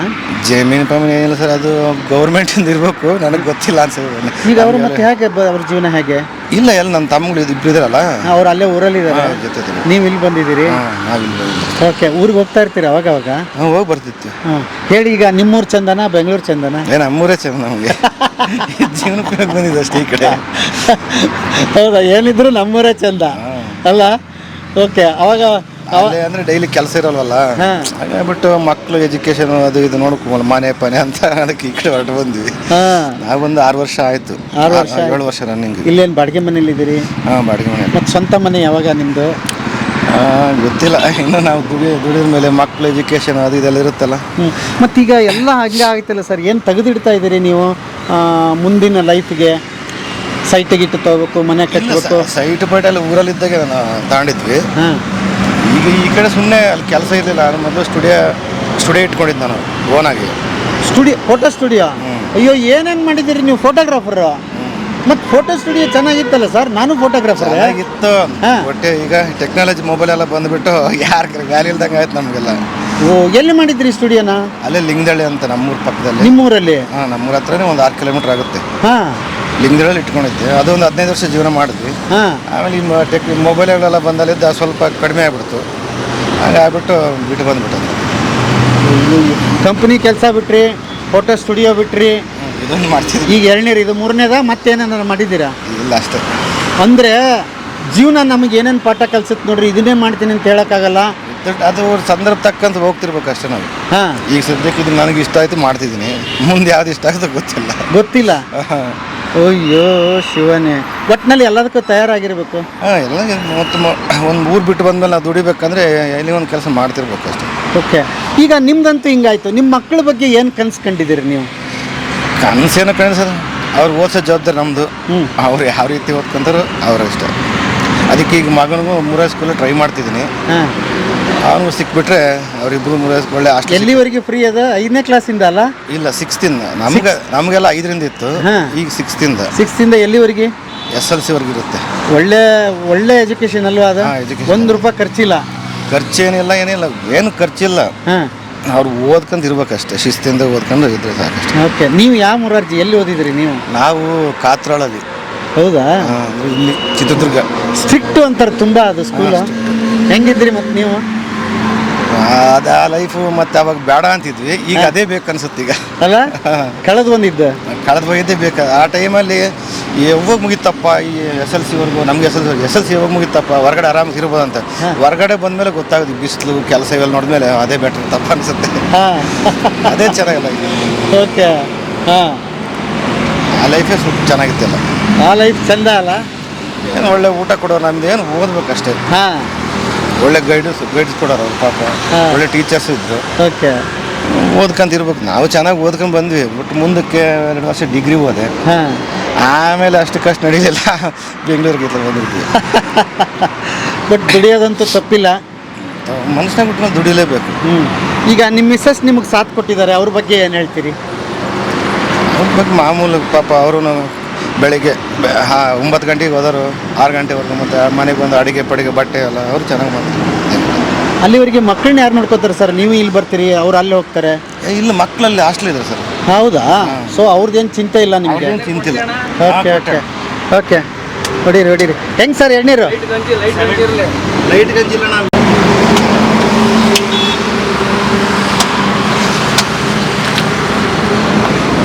ಜಮೀನು ಪಮೀನು ಏನಿಲ್ಲ ಸರ್, ಅದು ಗೌರ್ಮೆಂಟಿಂದ ಇರಬೇಕು, ನನಗೆ ಗೊತ್ತಿಲ್ಲ ಅನ್ಸುತ್ತೆ. ಈಗ ಅವ್ರು ಮತ್ತೆ ಹೇಗೆ ಅವ್ರ ಜೀವನ ಹೇಗೆ? ಇಲ್ಲ, ಎಲ್ಲ ನನ್ನ ತಮ್ಮಗಳು ಇಬ್ಬರು ಇದ್ದಾರಲ್ಲ, ಅವ್ರು ಅಲ್ಲೇ ಊರಲ್ಲಿ ಇದ್ದಾರೆ. ಜೊತೆ. ನೀವು ಇಲ್ಲಿ ಬಂದಿದ್ದೀರಿ? ನಾವಿಲ್ಲ. ಓಕೆ. ಊರಿಗೆ ಹೋಗ್ತಾ ಇರ್ತೀರಿ ಅವಾಗ ಅವಾಗ? ಹಾಂ, ಹೋಗಿ ಬರ್ತಿತ್ತು. ಹಾಂ. ಹೇಳಿ, ಈಗ ನಿಮ್ಮೂರು ಚಂದನ ಬೆಂಗಳೂರು ಚಂದನ? ಏನು ನಮ್ಮೂರೇ ಚಂದ ನಮಗೆ. ಜೀವನಕ್ಕೆ ಬಂದಿದ್ದು ಅಷ್ಟೇ ಈ ಕಡೆ. ಹೌದಾ? ಏನಿದ್ರು ನಮ್ಮೂರೇ ಚಂದ ಅಲ್ಲ? ಓಕೆ. ಅವಾಗ ಅಂದರೆ ಡೈಲಿ ಕೆಲಸ ಇರಲ್ವಲ್ಲ, ಹಾಂ. ಹಾಗಾಗ್ಬಿಟ್ಟು ಮಕ್ಕಳು ಎಜುಕೇಷನ್ ಅದು ಇದು ನೋಡ್ಕೊಂಬಲ್ಲ, ಮನೆ ಪನೆ ಅಂತ ಅದಕ್ಕೆ ಈ ಕಡೆ ಹೊರಟು ಬಂದ್ವಿ. ಹಾಂ. ನಾವೊಂದು 6 ವರ್ಷ ಆಯಿತು. 6 ವರ್ಷ? 7 ವರ್ಷ ರನ್ನಿಂಗ್. ಇಲ್ಲೇನು ಬಾಡಿಗೆ ಮನೇಲಿ ಇದ್ದೀರಿ? ಹಾಂ, ಬಾಡಿಗೆ ಮನೆ. ಮತ್ತು ಸ್ವಂತ ಮನೆ ಯಾವಾಗ ನಿಮ್ಮದು? ಗೊತ್ತಿಲ್ಲ ಇನ್ನು. ನಾವು ದುಡಿದ ಮೇಲೆ ಮಕ್ಕಳು ಎಜುಕೇಷನ್ ಅದು ಇದೆಲ್ಲ ಇರುತ್ತಲ್ಲ. ಮತ್ತೀಗ ಎಲ್ಲ ಹಂಗೆ ಆಗುತ್ತಲ್ಲ ಸರ್? ಏನು ತೆಗೆದಿಡ್ತಾ ಇದ್ದೀರಿ ನೀವು ಮುಂದಿನ ಲೈಫ್ಗೆ? ಸೈಟಿಗಿಟ್ಟು ತಗೋಬೇಕು, ಮನೆ ಕಟ್ಟಬೇಕು? ಸೈಟ್ ಪೇಟೆಲ್ಲ ಊರಲ್ಲಿದ್ದಾಗ ನಾವು ತಗೊಂಡಿದ್ವಿ. ಹಾಂ. ಈಗ ಈ ಕಡೆ ಸುಮ್ಮನೆ ಅಲ್ಲಿ ಕೆಲಸ ಇರಲಿಲ್ಲ. ನಾನು ಮೊದಲು ಸ್ಟುಡಿಯೋ ಇಟ್ಕೊಂಡಿದ್ದು ನಾನು ಓನಾಗಿ. Photo studio? ಅಯ್ಯೋ, ಏನೇನು ಮಾಡಿದ್ದೀರಿ ನೀವು? ಫೋಟೋಗ್ರಾಫರು? ಮತ್ತು ಫೋಟೋ ಸ್ಟುಡಿಯೋ ಚೆನ್ನಾಗಿತ್ತಲ್ಲ ಸರ್? ನಾನು ಫೋಟೋಗ್ರಾಫರ್ ಆಗಿತ್ತು. ಒಟ್ಟೆ ಈಗ ಟೆಕ್ನಾಲಜಿ ಮೊಬೈಲ್ ಎಲ್ಲ ಬಂದುಬಿಟ್ಟು ಯಾರು ವ್ಯಾಲ್ಯೂ ಇಲ್ದಂಗೆ ಆಯ್ತು ನಮಗೆಲ್ಲ. ಓ, ಎಲ್ಲಿ ಮಾಡಿದ್ರಿ ಸ್ಟುಡಿಯೋನ? ಅಲ್ಲೇ ಲಿಂಗದಳ್ಳಿ ಅಂತ ನಮ್ಮೂರ ಪಕ್ಕದಲ್ಲಿ. ನಿಮ್ಮೂರಲ್ಲಿ? ಹಾಂ, ನಮ್ಮೂರ ಹತ್ರನೇ ಒಂದು 6 ಕಿಲೋಮೀಟ್ರ್ ಆಗುತ್ತೆ. ಹಾಂ. ಲಿಂಗದಳ್ಳಿ ಇಟ್ಕೊಂಡಿದ್ದೆ. ಅದೊಂದು 15 ವರ್ಷ ಜೀವನ ಮಾಡಿದ್ವಿ. ಹಾಂ. ಆಮೇಲೆ ಈ ಮೊಬೈಲ್ಗಳೆಲ್ಲ ಬಂದಲ್ಲಿದ್ದ ಸ್ವಲ್ಪ ಕಡಿಮೆ ಆಗ್ಬಿಡ್ತು. ಹಾಗಾಗ್ಬಿಟ್ಟು ಬಿಟ್ಟು ಬಂದ್ಬಿಟ್ಟು ಕಂಪ್ನಿ ಕೆಲಸ ಬಿಟ್ರಿ, ಫೋಟೋ ಸ್ಟುಡಿಯೋ ಬಿಟ್ರಿ, ಇದೊಂದು ಮಾಡ್ತಿದ್ವಿ. ಈಗ 2ನೇದು, ಇದು 3ನೇದ? ಮತ್ತೇನೇನಾರು ಮಾಡಿದ್ದೀರಾ? ಇಲ್ಲ, ಅಷ್ಟೇ. ಅಂದರೆ ಜೀವನ ನಮಗೆ ಏನೇನು ಪಾಠ ಕಲ್ಸುತ್ತೆ ನೋಡ್ರಿ. ಇದನ್ನೇ ಮಾಡ್ತೀನಿ ಅಂತ ಹೇಳೋಕ್ಕಾಗಲ್ಲ. ಅದು ಸಂದರ್ಭ ತಕ್ಕಂತ ಹೋಗ್ತಿರ್ಬೇಕು ಅಷ್ಟೇ ನಾವು. ಹಾಂ. ಈಗ ಸದ್ಯಕ್ಕೆ ಇದು ನನಗೆ ಇಷ್ಟ ಆಯಿತು ಮಾಡ್ತಿದ್ದೀನಿ. ಮುಂದೆ ಯಾವ್ದು ಇಷ್ಟ ಆಗುತ್ತೆ ಗೊತ್ತಿಲ್ಲ. ಅಯ್ಯೋ ಶಿವನೇ. ಒಟ್ಟಿನಲ್ಲಿ ಎಲ್ಲದಕ್ಕೂ ತಯಾರಾಗಿರ್ಬೇಕು. ಹಾಂ, ಎಲ್ಲ ಮತ್ತು ಒಂದು ಊರು ಬಿಟ್ಟು ಬಂದಮೇಲೆ ನಾವು ದುಡಿಬೇಕಂದ್ರೆ ಎಲ್ಲಿ ಒಂದು ಕೆಲಸ ಮಾಡ್ತಿರ್ಬೇಕು ಅಷ್ಟೇ. ಓಕೆ. ಈಗ ನಿಮ್ದಂತೂ ಹಿಂಗಾಯ್ತು. ನಿಮ್ಮ ಮಕ್ಕಳ ಬಗ್ಗೆ ಏನು ಕನಸು ಕಂಡಿದ್ದೀರಿ ನೀವು? ಕನಸೇನೋ ಕಾಣಿಸೋದು, ಅವ್ರು ಓದಿಸೋ ಜವಾಬ್ದಾರಿ ನಮ್ಮದು. ಅವ್ರು ಯಾವ ರೀತಿ ಓದ್ಕೊಂತಾರೋ ಅವ್ರ ಇಷ್ಟ. ಅದಕ್ಕೆ ಈಗ ಮಗನಿಗೂ ಮುರಾರಿ ಸ್ಕೂಲಲ್ಲಿ ಟ್ರೈ ಮಾಡ್ತಿದ್ದೀನಿ. ಹಾಂ. ಅವನಿಗೂ ಸಿಕ್ಬಿಟ್ರೆ ಅವರಿಬ್ಬರು ಮುರಾರಿ ಒಳ್ಳೆ ಅಷ್ಟು. ಎಲ್ಲಿವರೆಗೆ ಫ್ರೀ ಅದ? 5ನೇ ಕ್ಲಾಸಿಂದ ಅಲ್ಲ? ಇಲ್ಲ, 6th. ನಮಗೆಲ್ಲ 5ರಿಂದ ಇತ್ತು. ಈಗ 6th. 6th ಎಲ್ಲಿವರೆಗೆ? SLC ವರೆಗೆ ಇರುತ್ತೆ. ಒಳ್ಳೆ ಎಜುಕೇಶನ್ ಅಲ್ವಾ ಅದು? ₹1 ಖರ್ಚಿಲ್ಲ. ಖರ್ಚೇನಿಲ್ಲ, ಏನಿಲ್ಲ, ಏನು ಖರ್ಚಿಲ್ಲ. ಹಾಂ. ಅವ್ರು ಓದ್ಕೊಂಡು ಇರ್ಬೇಕಷ್ಟೇ, ಶಿಸ್ತಿಂದ ಓದ್ಕೊಂಡು ಇದ್ರೆ ಸಾಕಷ್ಟೇ. ಓಕೆ. ನೀವು ಯಾವ ಮುರಾರ್ಜಿ ಎಲ್ಲಿ ಓದಿದ್ರಿ ನೀವು? ನಾವು ಕಾತ್ರಾಳಲ್ಲಿ. ಹೌದಾ? ಇಲ್ಲಿ ಚಿತ್ರದುರ್ಗ. ಸ್ಟ್ರಿಕ್ಟು ಅಂತಾರೆ ತುಂಬ ಅದು ಸ್ಕೂಲು. ಹೆಂಗಿದ್ರಿ ಮತ್ತು ನೀವು? ಅದು ಆ ಲೈಫು ಮತ್ತೆ ಅವಾಗ ಬೇಡ ಅಂತಿದ್ವಿ. ಈಗ ಅದೇ ಬೇಕು ಅನ್ಸುತ್ತೆ ಈಗ. ಅಲ್ಲ? ಕಳೆದು ಬಂದಿದ್ದು. ಕಳೆದು ಹೋಗಿದ್ದೇ ಬೇಕು. ಆ ಟೈಮಲ್ಲಿ ಯಾವಾಗ ಮುಗಿತಪ್ಪ ಈ SLC ವರೆಗೂ. ನಮಗೆ SLC ಯಾವಾಗ ಮುಗಿತಪ್ಪ, ಹೊರಗಡೆ ಆರಾಮಾಗಿ ಇರ್ಬೋದು ಅಂತ. ಹೊರಗಡೆ ಬಂದಮೇಲೆ ಗೊತ್ತಾಗುತ್ತೆ ಬಿಸಿಲು ಕೆಲಸ ಇವೆಲ್ಲ ನೋಡಿದ್ಮೇಲೆ ಅದೇ ಬೆಟ್ರ್ ತಪ್ಪ ಅನ್ಸುತ್ತೆ. ಹಾಂ. ಅದೇ ಚೆನ್ನಾಗಿಲ್ಲ ಈಗ. ಓಕೆ. ಹಾಂ. ಆ ಲೈಫೇ ಸ್ವಲ್ಪ ಚೆನ್ನಾಗಿತ್ತಲ್ಲ. ಆ ಲೈಫ್ ಚಂದ ಅಲ್ಲ? ಏನು ಒಳ್ಳೆ ಊಟ ಕೊಡೋ, ನಮ್ದು ಏನು ಓದ್ಬೇಕಷ್ಟೇ. ಹಾಂ. ಒಳ್ಳೆ ಗೈಡ್ಸ್ ಕೊಡೋರು ಅವ್ರು ಪಾಪ. ಒಳ್ಳೆ ಟೀಚರ್ಸ್ ಇದ್ರು. ಓಕೆ. ಓದ್ಕೊಂತ ಇರ್ಬೇಕು. ನಾವು ಚೆನ್ನಾಗಿ ಓದ್ಕೊಂಡು ಬಂದ್ವಿ. ಬಟ್ ಮುಂದಕ್ಕೆ 2 ವರ್ಷ ಡಿಗ್ರಿ ಹೋದೆ. ಹಾಂ. ಆಮೇಲೆ ಅಷ್ಟಕ್ಕಷ್ಟು ನಡೀಲಿಲ್ಲ, ಬೆಂಗಳೂರಿಗೆ ಬಂದಿರ್ತೀವಿ. ಬಟ್ ದುಡಿಯೋದಂತೂ ತಪ್ಪಿಲ್ಲ. ಮನುಷ್ಯನಾಗ ಬಿಟ್ಟು ದುಡಿಲೇಬೇಕು. ಈಗ ನಿಮ್ಮ ಮಿಸ್ಸಸ್ ನಿಮಗೆ ಸಾಥ್ ಕೊಟ್ಟಿದ್ದಾರೆ, ಅವ್ರ ಬಗ್ಗೆ ಏನು ಹೇಳ್ತೀರಿ? ಅವ್ರ ಬಗ್ಗೆ ಮಾಮೂಲು ಪಾಪ. ಅವರು ಬೆಳಿಗ್ಗೆ 9 ಗಂಟೆಗೆ ಹೋದರು, 6 ಗಂಟೆವರೆಗೂ. ಮತ್ತು ಮನೆಗೆ ಬಂದು ಅಡುಗೆ ಬಟ್ಟೆ ಎಲ್ಲ ಅವ್ರು ಚೆನ್ನಾಗಿ ಮಾಡ್ತಾರೆ. ಅಲ್ಲಿವರೆಗೆ ಮಕ್ಕಳನ್ನ ಯಾರು ನೋಡ್ಕೋತಾರೆ ಸರ್? ನೀವು ಇಲ್ಲಿ ಬರ್ತೀರಿ, ಅವ್ರು ಅಲ್ಲಿ ಹೋಗ್ತಾರೆ? ಇಲ್ಲಿ ಮಕ್ಕಳಲ್ಲಿ ಹಾಸ್ಟೆಲ್ ಇದೆ ಸರ್. ಹೌದಾ? ಸೊ ಅವ್ರದ್ದೇನು ಚಿಂತೆ ಇಲ್ಲ ನಿಮಗೆ? ಚಿಂತಿಲ್ಲ. Okay okay okay. ಹೊಡೀರಿ. ಹೆಂಗೆ ಸರ್ ಎಣ್ಣೀರು? ಲೈಟ್ ಗಂಜಿಲ್ಲ. ನಾವು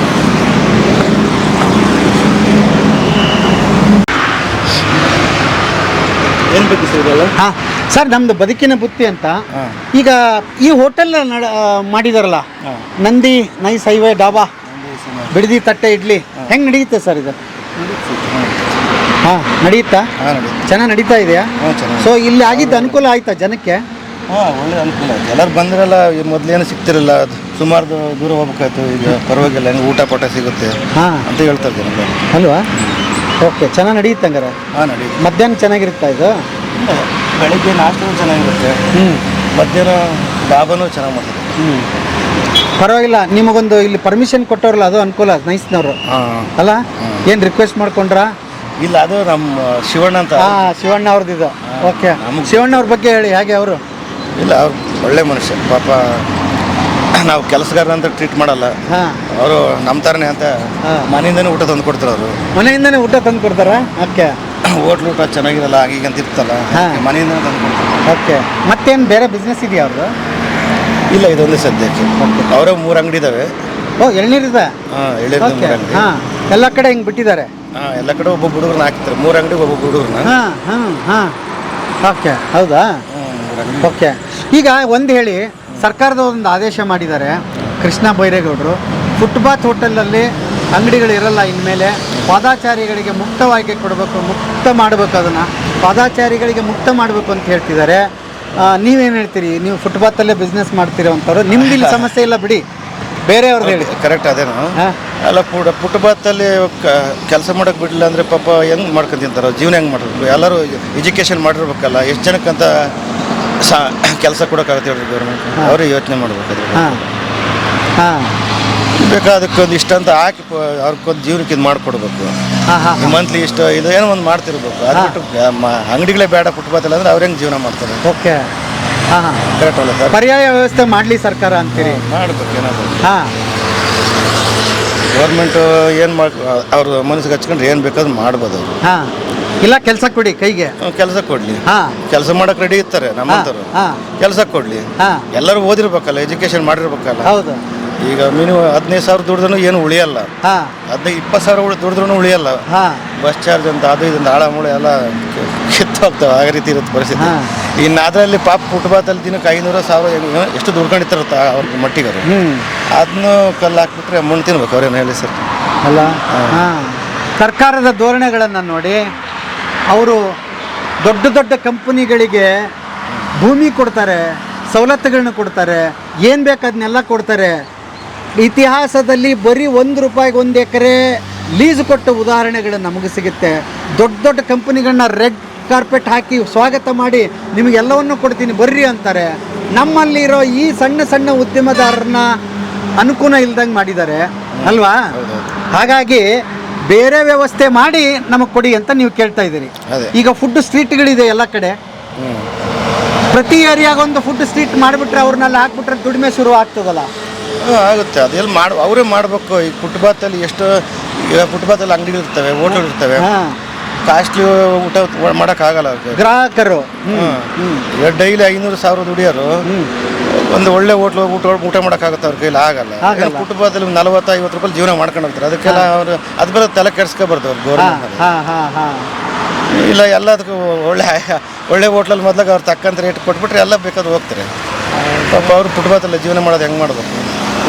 ಏನು ಬೇಕು ಸರ್ ಇದೆಲ್ಲ? ಹಾಂ ಸರ್, ನಮ್ಮದು ಬದುಕಿನ ಬುತ್ತಿ ಅಂತ. ಈಗ ಈ ಹೋಟೆಲ್ ಮಾಡಿದಾರಲ್ಲ, ನಂದಿ ನೈಸ್ ಹೈವೇ ಡಾಬಾ, ಬಿಡದಿ ತಟ್ಟೆ ಇಡ್ಲಿ, ಹೆಂಗೆ ನಡೆಯುತ್ತೆ ಸರ್ ಇದು? ಹಾಂ, ನಡೆಯುತ್ತಾ? ಚೆನ್ನಾಗಿ ನಡೀತಾ ಇದೆಯಾ? ಸೊ ಇಲ್ಲಿ ಆಗಿದ್ದು ಅನುಕೂಲ ಆಯ್ತಾ ಜನಕ್ಕೆ? ಒಳ್ಳೆ ಅನುಕೂಲ ಆಯ್ತು. ಎಲ್ಲರೂ ಬಂದ್ರಲ್ಲ, ಮೊದಲೇನು ಸಿಗ್ತಿರಲಿಲ್ಲ, ಸುಮಾರು ದೂರ ಹೋಗ್ಬೇಕಾಯ್ತು. ಈಗ ಪರವಾಗಿಲ್ಲ, ಹೆಂಗೆ ಊಟ ಸಿಗುತ್ತೆ ಅಂತ ಹೇಳ್ತಾ ಇದ್ದಾರೆ ಅಲ್ವಾ? ಓಕೆ, ಚೆನ್ನಾಗಿ ನಡೆಯುತ್ತೆ ಹಂಗಾರೆ? ನಡೆಯುತ್ತೆ. ಮಧ್ಯಾಹ್ನ ಚೆನ್ನಾಗಿರುತ್ತಾ ಇದು? ಬೆಳಿಗ್ಗೆ ನಾಷ್ಟನೂ ಚೆನ್ನಾಗಿರುತ್ತೆ, ಮಧ್ಯಾಹ್ನ ಡಾಬಾನೂ ಚೆನ್ನಾಗಿ ಮಾಡ್ತಾರೆ. ಪರವಾಗಿಲ್ಲ. ನಿಮಗೊಂದು ಇಲ್ಲಿ ಪರ್ಮಿಷನ್ ಕೊಟ್ಟವ್ರಲ್ಲ, ಅದು ಅನುಕೂಲ, ನೈಸ್ನವರು ಅಲ್ಲ? ಏನು ರಿಕ್ವೆಸ್ಟ್ ಮಾಡ್ಕೊಂಡ್ರಾ? ಇಲ್ಲ, ಅದು ನಮ್ಮ ಶಿವಣ್ಣ ಅಂತ. ಶಿವಣ್ಣ ಅವ್ರದ್ದು ಇದು. ಓಕೆ, ಶಿವಣ್ಣ ಅವ್ರ ಬಗ್ಗೆ ಹೇಳಿ, ಹೇಗೆ ಅವರು? ಇಲ್ಲ, ಅವ್ರು ಒಳ್ಳೆ ಮನುಷ್ಯ ಪಾಪ. ನಾವು ಕೆಲಸಗಾರ ಅಂತ ಟ್ರೀಟ್ ಮಾಡಲ್ಲ. ಅವರು ನಮ್ಮ ಥರನೇ ಅಂತ ಮನೆಯಿಂದನೇ ಊಟ ತಂದು ಕೊಡ್ತಾರೆ. ಅವರು ಮನೆಯಿಂದನೇ ಊಟ ತಂದು ಕೊಡ್ತಾರಾ? ಓಕೆ. ಹೋಟ್ಲ್ ಊಟ ಚೆನ್ನಾಗಿರಲ್ಲ, ಆಗೀಗಂತ ಇರ್ತಲ್ಲ, ಮನೆಯಿಂದನೇ ತಂದು ಕೊಡ್ತಾರೆ. ಓಕೆ. ಮತ್ತೇನು ಬೇರೆ ಬಿಸ್ನೆಸ್ ಇದೆಯಾ ಅವ್ರದ್ದು? ಇಲ್ಲ, ಇದೊಂದೇ ಸದ್ಯಕ್ಕೆ. ಅವರೇ 3 ಅಂಗಡಿ ಇದ್ದಾವೆ. ಓ, ಎಳ್ನೀರಿದೆ? ಎಳ್ನೀರು. ಹಾಂ, ಎಲ್ಲ ಕಡೆ ಹಿಂಗೆ ಬಿಟ್ಟಿದ್ದಾರೆ? ಎಲ್ಲ ಕಡೆ ಒಬ್ಬೊಬ್ಬ ಹುಡುಗರನ್ನ ಹಾಕ್ತಾರೆ. 3 ಅಂಗಡಿಗೆ ಒಬ್ಬೊಬ್ಬ ಹುಡುಗರನ್ನ. ಹಾಂ. ಓಕೆ, ಹೌದಾ? ಓಕೆ. ಈಗ ಒಂದು ಹೇಳಿ, ಸರ್ಕಾರದ ಒಂದು ಆದೇಶ ಮಾಡಿದ್ದಾರೆ ಕೃಷ್ಣ ಬೈರೇಗೌಡರು, ಫುಟ್ಪಾತ್ ಹೋಟೆಲಲ್ಲಿ ಅಂಗಡಿಗಳಿರಲ್ಲ ಇನ್ಮೇಲೆ, ಪಾದಾಚಾರಿಗಳಿಗೆ ಮುಕ್ತವಾಗಿ ಕೊಡಬೇಕು, ಮುಕ್ತ ಮಾಡಬೇಕು, ಅದನ್ನು ಪಾದಾಚಾರಿಗಳಿಗೆ ಮುಕ್ತ ಮಾಡಬೇಕು ಅಂತ ಹೇಳ್ತಿದ್ದಾರೆ. ನೀವೇನು ಹೇಳ್ತೀರಿ? ನೀವು ಫುಟ್ಪಾತಲ್ಲೇ ಬಿಸ್ನೆಸ್ ಮಾಡ್ತಿರೋವಂಥವ್ರು, ನಿಮ್ದು ಇಲ್ಲಿ ಸಮಸ್ಯೆ ಇಲ್ಲ ಬಿಡಿ, ಬೇರೆಯವ್ರದ್ದು ಹೇಳಿ. ಕರೆಕ್ಟ್, ಅದೇನು ಅಲ್ಲ. ಫುಟ್ಪಾತಲ್ಲಿ ಕೆಲಸ ಮಾಡೋಕೆ ಬಿಡಲಿಲ್ಲ ಅಂದರೆ ಪಾಪ ಹೆಂಗೆ ಮಾಡ್ಕೊಂಡು ತಿಂತಾರೋ, ಜೀವನ ಹೆಂಗೆ ಮಾಡಿರ್ಬೇಕು? ಎಲ್ಲರೂ ಎಜುಕೇಷನ್ ಮಾಡಿರ್ಬೇಕಲ್ಲ. ಎಷ್ಟು ಜನಕ್ಕಂತ ಕೆಲಸ ಕೊಡೋಕ್ಕಾಗುತ್ತೆ ಹೇಳ್ರಿ ಗೌರ್ಮೆಂಟ್? ಅವ್ರಿಗೆ ಯೋಚನೆ ಮಾಡ್ಬೇಕಾದ್ರೆ ಬೇಕಾದಕ್ಕೊಂದು ಇಷ್ಟ ಅಂತ ಹಾಕಿ ಅವ್ರಿಗೊಂದು ಜೀವನಕ್ಕೆ ಇದು ಮಾಡಿಕೊಡ್ಬೇಕು. ಮಂತ್ಲಿ ಇಷ್ಟು ಇದು ಏನೋ ಒಂದು ಮಾಡ್ತಿರ್ಬೇಕು. ಅದು ಬಿಟ್ಟು ಅಂಗಡಿಗಳೇ ಬೇಡ ಫುಟ್ಪಾತಲ್ಲಿ ಅಂದರೆ ಅವ್ರು ಹೆಂಗೆ ಜೀವನ ಮಾಡ್ತಾರೆ? ಓಕೆ. ಕರೆಕ್ಟ್ ಅಲ್ಲ ಸರ್? ಪರ್ಯಾಯ ವ್ಯವಸ್ಥೆ ಮಾಡಲಿ ಸರ್ಕಾರ ಅಂತೀರಿ? ಮಾಡ್ಬೇಕು ಏನಾದ್ರು. ಗೌರ್ಮೆಂಟು ಏನು ಅವ್ರ ಮನಸ್ಸಿಗೆ ಹಚ್ಕೊಂಡ್ರೆ ಏನು ಬೇಕಾದ್ರೂ ಮಾಡ್ಬೋದು ಅವರು. ಇಲ್ಲ, ಕೆಲಸ ಕೊಡಿ ಕೈಗೆ. ಕೆಲಸ ಕೊಡ್ಲಿ, ಕೆಲಸ ಮಾಡಕ್ ರೆಡಿ ಇರ್ತಾರೆ ನಮ್ಮಂತರು. ಕೆಲಸ ಕೊಡ್ಲಿ. ಎಲ್ಲರೂ ಓದಿರ್ಬೇಕಲ್ಲ, ಎಜುಕೇಶನ್ ಮಾಡಿರ್ಬೇಕಲ್ಲ. ಹೌದು. ಈಗ ಮಿನಿಮಮ್ 15,000 ದುಡಿದ್ರೂ ಏನು ಉಳಿಯಲ್ಲ. 15-20,000 ದುಡಿದ್ರೂ ಉಳಿಯಲ್ಲ. ಬಸ್ ಚಾರ್ಜ್ ಅಂತ ಅದು ಇದೊಂದು ಆಳ ಮೂಳೆ ಎಲ್ಲ ಕಿತ್ತೋಗ್ತಾವೆ. ಆ ರೀತಿ ಇರುತ್ತೆ ಪರಿಸ್ಥಿತಿ. ಇನ್ನು ಅದರಲ್ಲಿ ಪಾಪ ಫುಟ್ಪಾತಲ್ಲಿ ದಿನಕ್ಕೆ 500-1000 ಎಷ್ಟು ದುಡ್ಕೊಂಡಿರ್ತಾರತ್ತ ಅವ್ರಿಗೆ ಮಟ್ಟಿಗೆ. ಅದನ್ನು ಕಲ್ಲು ಹಾಕ್ಬಿಟ್ರೆ ಮಣ್ಣು ತಿನ್ಬೇಕು. ಅವ್ರೇನು ಹೇಳಿ ಸರ್? ಅಲ್ಲ, ಸರ್ಕಾರದ ಧೋರಣೆಗಳನ್ನು ನೋಡಿ ಅವರು ದೊಡ್ಡ ದೊಡ್ಡ ಕಂಪನಿಗಳಿಗೆ ಭೂಮಿ ಕೊಡ್ತಾರೆ, ಸವಲತ್ತುಗಳನ್ನ ಕೊಡ್ತಾರೆ, ಏನು ಬೇಕು ಅದನ್ನೆಲ್ಲ ಕೊಡ್ತಾರೆ. ಇತಿಹಾಸದಲ್ಲಿ ಬರೀ ₹1 1 ಎಕರೆ ಲೀಸ್ ಕೊಟ್ಟ ಉದಾಹರಣೆಗಳು ನಮಗೆ ಸಿಗುತ್ತೆ. ದೊಡ್ಡ ದೊಡ್ಡ ಕಂಪನಿಗಳನ್ನ ರೆಡ್ ಕಾರ್ಪೆಟ್ ಹಾಕಿ ಸ್ವಾಗತ ಮಾಡಿ ನಿಮಗೆಲ್ಲವನ್ನು ಕೊಡ್ತೀನಿ ಬರ್ರಿ ಅಂತಾರೆ. ನಮ್ಮಲ್ಲಿರೋ ಈ ಸಣ್ಣ ಸಣ್ಣ ಉದ್ಯಮದಾರರನ್ನ ಅನುಕೂಲ ಇಲ್ದಂಗೆ ಮಾಡಿದ್ದಾರೆ ಅಲ್ವಾ? ಹಾಗಾಗಿ ಬೇರೆ ವ್ಯವಸ್ಥೆ ಮಾಡಿ ನಮಗೆ ಕೊಡಿ ಅಂತ ನೀವು ಕೇಳ್ತಾ ಇದ್ದೀರಿ. ಈಗ ಫುಡ್ ಸ್ಟ್ರೀಟ್ಗಳಿದೆ ಎಲ್ಲ ಕಡೆ, ಪ್ರತಿ ಏರಿಯಾಗೊಂದು ಫುಡ್ ಸ್ಟ್ರೀಟ್ ಮಾಡಿಬಿಟ್ರೆ ಅವ್ರನ್ನೆಲ್ಲ ಹಾಕ್ಬಿಟ್ರೆ ದುಡಿಮೆ ಶುರು ಆಗ್ತದಲ್ಲ? ಆಗುತ್ತೆ. ಅದೆಲ್ಲ ಅವ್ರೇ ಮಾಡಬೇಕು. ಈಗ ಫುಟ್ಪಾತಲ್ಲಿ ಎಷ್ಟು ಫುಟ್ಪಾತಲ್ಲಿ ಅಂಗಡಿಗಳಿರ್ತವೆ, ಹೋಟೆಲ್ ಕಾಸ್ಟ್ಲಿ ಊಟ ಮಾಡೋಕ್ಕಾಗಲ್ಲ ಗ್ರಾಹಕರು. ಡೈಲಿ 500-1000 ದುಡಿಯೋರು ಒಂದು ಒಳ್ಳೆ ಹೋಟ್ಲು ಊಟ ಮಾಡೋಕ್ಕಾಗುತ್ತೆ ಅವ್ರ ಕೈಲಿ? ಆಗಲ್ಲ. ಫುಟ್ಪಾತಲ್ಲಿ 40-50 ರೂಪಾಯಿ ಜೀವನ ಮಾಡ್ಕೊಂಡು ಹೋಗ್ತಾರೆ. ಅದಕ್ಕೆಲ್ಲ ಅವರು ಅದ್ ಬೇರೆ ತಲೆ ಕೆಡಿಸ್ಕೊಬಾರ್ದು ಅವ್ರು ಗೌರ್ಮೆಂಟ್. ಇಲ್ಲ, ಎಲ್ಲದಕ್ಕೂ ಒಳ್ಳೆ ಹೋಟ್ಲಲ್ಲಿ ಮೊದಲಾಗ ಅವ್ರು ತಕ್ಕಂಥ ರೇಟ್ ಕೊಟ್ಬಿಟ್ರೆ ಎಲ್ಲ ಬೇಕಾದ್ರೂ ಹೋಗ್ತಾರೆ. ಪಾಪ ಅವ್ರು ಫುಟ್ಪಾತಲ್ಲಿ ಜೀವನ ಮಾಡೋದು ಹೆಂಗೆ ಮಾಡ್ಬೇಕು?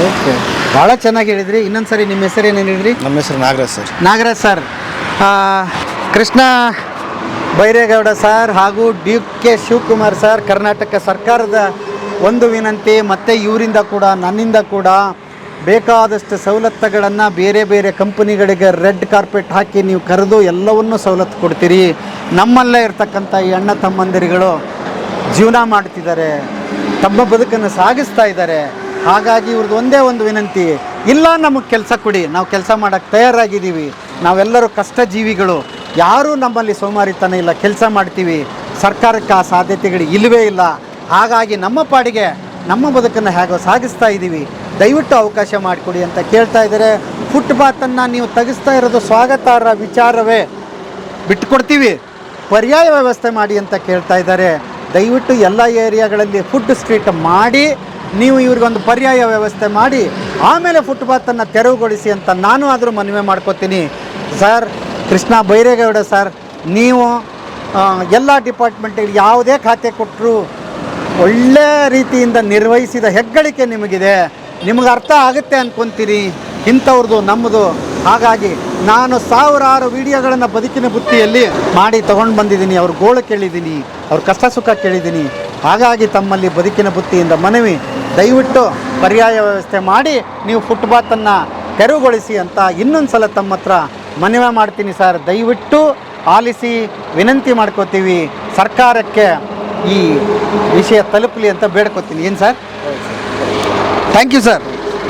ಓಕೆ, ಭಾಳ ಚೆನ್ನಾಗಿ ಹೇಳಿದ್ರಿ. ಇನ್ನೊಂದ್ಸರಿ ನಿಮ್ಮ ಹೆಸರು ಏನು ಹೇಳಿದ್ರಿ? ನಮ್ಮ ಹೆಸರು Nagaraj sir. Nagaraj sir, Krishna Byregowda sir ಹಾಗೂ ಡಿ.ಕೆ. ಶಿವಕುಮಾರ್ ಸರ್, ಕರ್ನಾಟಕ ಸರ್ಕಾರದ ಒಂದು ವಿನಂತಿ, ಮತ್ತು ಇವರಿಂದ ಕೂಡ ನನ್ನಿಂದ ಕೂಡ ಬೇಕಾದಷ್ಟು ಸವಲತ್ತುಗಳನ್ನು ಬೇರೆ ಬೇರೆ ಕಂಪನಿಗಳಿಗೆ ರೆಡ್ ಕಾರ್ಪೆಟ್ ಹಾಕಿ ನೀವು ಕರೆದು ಎಲ್ಲವನ್ನೂ ಸವಲತ್ತು ಕೊಡ್ತೀರಿ. ನಮ್ಮಲ್ಲೇ ಇರ್ತಕ್ಕಂಥ ಈ ಅಣ್ಣ ತಮ್ಮಂದಿರುಗಳು ಜೀವನ ಮಾಡ್ತಿದ್ದಾರೆ, ತಮ್ಮ ಬದುಕನ್ನು ಸಾಗಿಸ್ತಾ ಇದ್ದಾರೆ. ಹಾಗಾಗಿ ಇವ್ರದ್ದು ಒಂದೇ ಒಂದು ವಿನಂತಿ, ಇಲ್ಲ ನಮಗೆ ಕೆಲಸ ಕೊಡಿ, ನಾವು ಕೆಲಸ ಮಾಡೋಕ್ಕೆ ತಯಾರಾಗಿದ್ದೀವಿ. ನಾವೆಲ್ಲರೂ ಕಷ್ಟ ಜೀವಿಗಳು, ಯಾರೂ ನಮ್ಮಲ್ಲಿ ಸೋಮಾರಿತನ ಇಲ್ಲ, ಕೆಲಸ ಮಾಡ್ತೀವಿ. ಸರ್ಕಾರಕ್ಕೆ ಆ ಸಾಧ್ಯತೆಗಳು ಇಲ್ಲವೇ ಇಲ್ಲ. ಹಾಗಾಗಿ ನಮ್ಮ ಪಾಡಿಗೆ ನಮ್ಮ ಬದುಕನ್ನು ಹೇಗೋ ಸಾಗಿಸ್ತಾ ಇದ್ದೀವಿ, ದಯವಿಟ್ಟು ಅವಕಾಶ ಮಾಡಿಕೊಡಿ ಅಂತ ಕೇಳ್ತಾ ಇದ್ದಾರೆ. ಫುಟ್ಪಾತನ್ನು ನೀವು ತೆಗೆಸ್ತಾ ಇರೋದು ಸ್ವಾಗತಾರ್ಹ ವಿಚಾರವೇ, ಬಿಟ್ಟುಕೊಡ್ತೀವಿ, ಪರ್ಯಾಯ ವ್ಯವಸ್ಥೆ ಮಾಡಿ ಅಂತ ಕೇಳ್ತಾ ಇದ್ದಾರೆ. ದಯವಿಟ್ಟು ಎಲ್ಲ ಏರಿಯಾಗಳಲ್ಲಿ ಫುಡ್ ಸ್ಟ್ರೀಟ್ ಮಾಡಿ ನೀವು ಇವ್ರಿಗೊಂದು ಪರ್ಯಾಯ ವ್ಯವಸ್ಥೆ ಮಾಡಿ ಆಮೇಲೆ ಫುಟ್ಪಾತನ್ನು ತೆರವುಗೊಳಿಸಿ ಅಂತ ನಾನು ಆದರೂ ಮನವಿ ಮಾಡ್ಕೋತೀನಿ. ಸರ್, ಕೃಷ್ಣ ಬೈರೇಗೌಡ ಸರ್, ನೀವು ಎಲ್ಲ ಡಿಪಾರ್ಟ್ಮೆಂಟಿಗೆ ಯಾವುದೇ ಖಾತೆ ಕೊಟ್ಟರು ಒಳ್ಳೆಯ ರೀತಿಯಿಂದ ನಿರ್ವಹಿಸಿದ ಹೆಗ್ಗಳಿಕೆ ನಿಮಗಿದೆ. ನಿಮಗೆ ಅರ್ಥ ಆಗುತ್ತೆ ಅಂದ್ಕೊತೀರಿ ಇಂಥವ್ರದ್ದು ನಮ್ಮದು. ಹಾಗಾಗಿ ನಾನು ಸಾವಿರಾರು ವಿಡಿಯೋಗಳನ್ನು ಬದುಕಿನ ಬುತ್ತಿಯಲ್ಲಿ ಮಾಡಿ ತೊಗೊಂಡು ಬಂದಿದ್ದೀನಿ. ಅವ್ರ ಗೋಳು ಕೇಳಿದ್ದೀನಿ, ಅವ್ರ ಕಷ್ಟ ಸುಖ ಕೇಳಿದ್ದೀನಿ. ಹಾಗಾಗಿ ತಮ್ಮಲ್ಲಿ ಬದುಕಿನ ಬುತ್ತಿಯಿಂದ ಮನವಿ, ದಯವಿಟ್ಟು ಪರ್ಯಾಯ ವ್ಯವಸ್ಥೆ ಮಾಡಿ ನೀವು ಫುಟ್ಪಾತನ್ನು ತೆರವುಗೊಳಿಸಿ ಅಂತ ಇನ್ನೊಂದು ಸಲ ತಮ್ಮ ಹತ್ರ ಮನವಿ ಮಾಡ್ತೀನಿ ಸರ್. ದಯವಿಟ್ಟು ಆಲಿಸಿ, ವಿನಂತಿ ಮಾಡ್ಕೋತೀವಿ. ಸರ್ಕಾರಕ್ಕೆ ಈ ವಿಷಯ ತಲುಪಲಿ ಅಂತ ಬೇಡ್ಕೋತೀನಿ. ಏನು ಸರ್? ಥ್ಯಾಂಕ್ ಯು ಸರ್,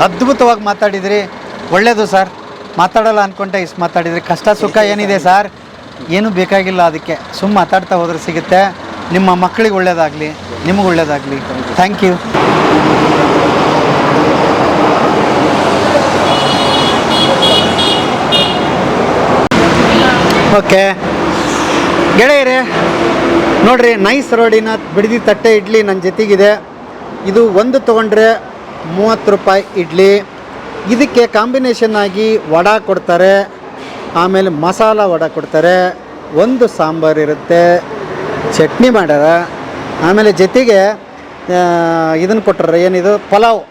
ಅದ್ಭುತವಾಗಿ ಮಾತಾಡಿದ್ರಿ. ಒಳ್ಳೆಯದು ಸರ್, ಮಾತಾಡಲ್ಲ ಅಂದ್ಕೊಂಡೆ ಇಷ್ಟು ಮಾತಾಡಿದ್ರಿ. ಕಷ್ಟ ಸುಖ ಏನಿದೆ ಸರ್, ಏನೂ ಬೇಕಾಗಿಲ್ಲ, ಅದಕ್ಕೆ ಸುಮ್ಮ ಮಾತಾಡ್ತಾ ಹೋದ್ರೆ ಸಿಗುತ್ತೆ. ನಿಮ್ಮ ಮಕ್ಕಳಿಗೆ ಒಳ್ಳೆಯದಾಗಲಿ, ನಿಮಗೆ ಒಳ್ಳೆಯದಾಗಲಿ. Thank you. ಓಕೆ ಗೆಳೆಯರೇ, ನೋಡಿರಿ, ನೈಸ್ ರೋಡಿನ ಬಿಡದಿ ತಟ್ಟೆ ಇಡ್ಲಿ ನನ್ನ ಜೊತೆಗಿದೆ. ಇದು ಒಂದು ತೊಗೊಂಡ್ರೆ 30 ರೂಪಾಯಿ ಇಡ್ಲಿ. ಇದಕ್ಕೆ ಕಾಂಬಿನೇಷನ್ ಆಗಿ ವಡಾ ಕೊಡ್ತಾರೆ, ಆಮೇಲೆ ಮಸಾಲ ವಡಾ ಕೊಡ್ತಾರೆ, ಒಂದು ಸಾಂಬಾರು ಇರುತ್ತೆ, ಚಟ್ನಿ ಮಾಡ್ಯಾರ, ಆಮೇಲೆ ಜೊತೆಗೆ ಇದನ್ನು ಕೊಟ್ಟರೆ ಏನಿದು ಪಲಾವ್.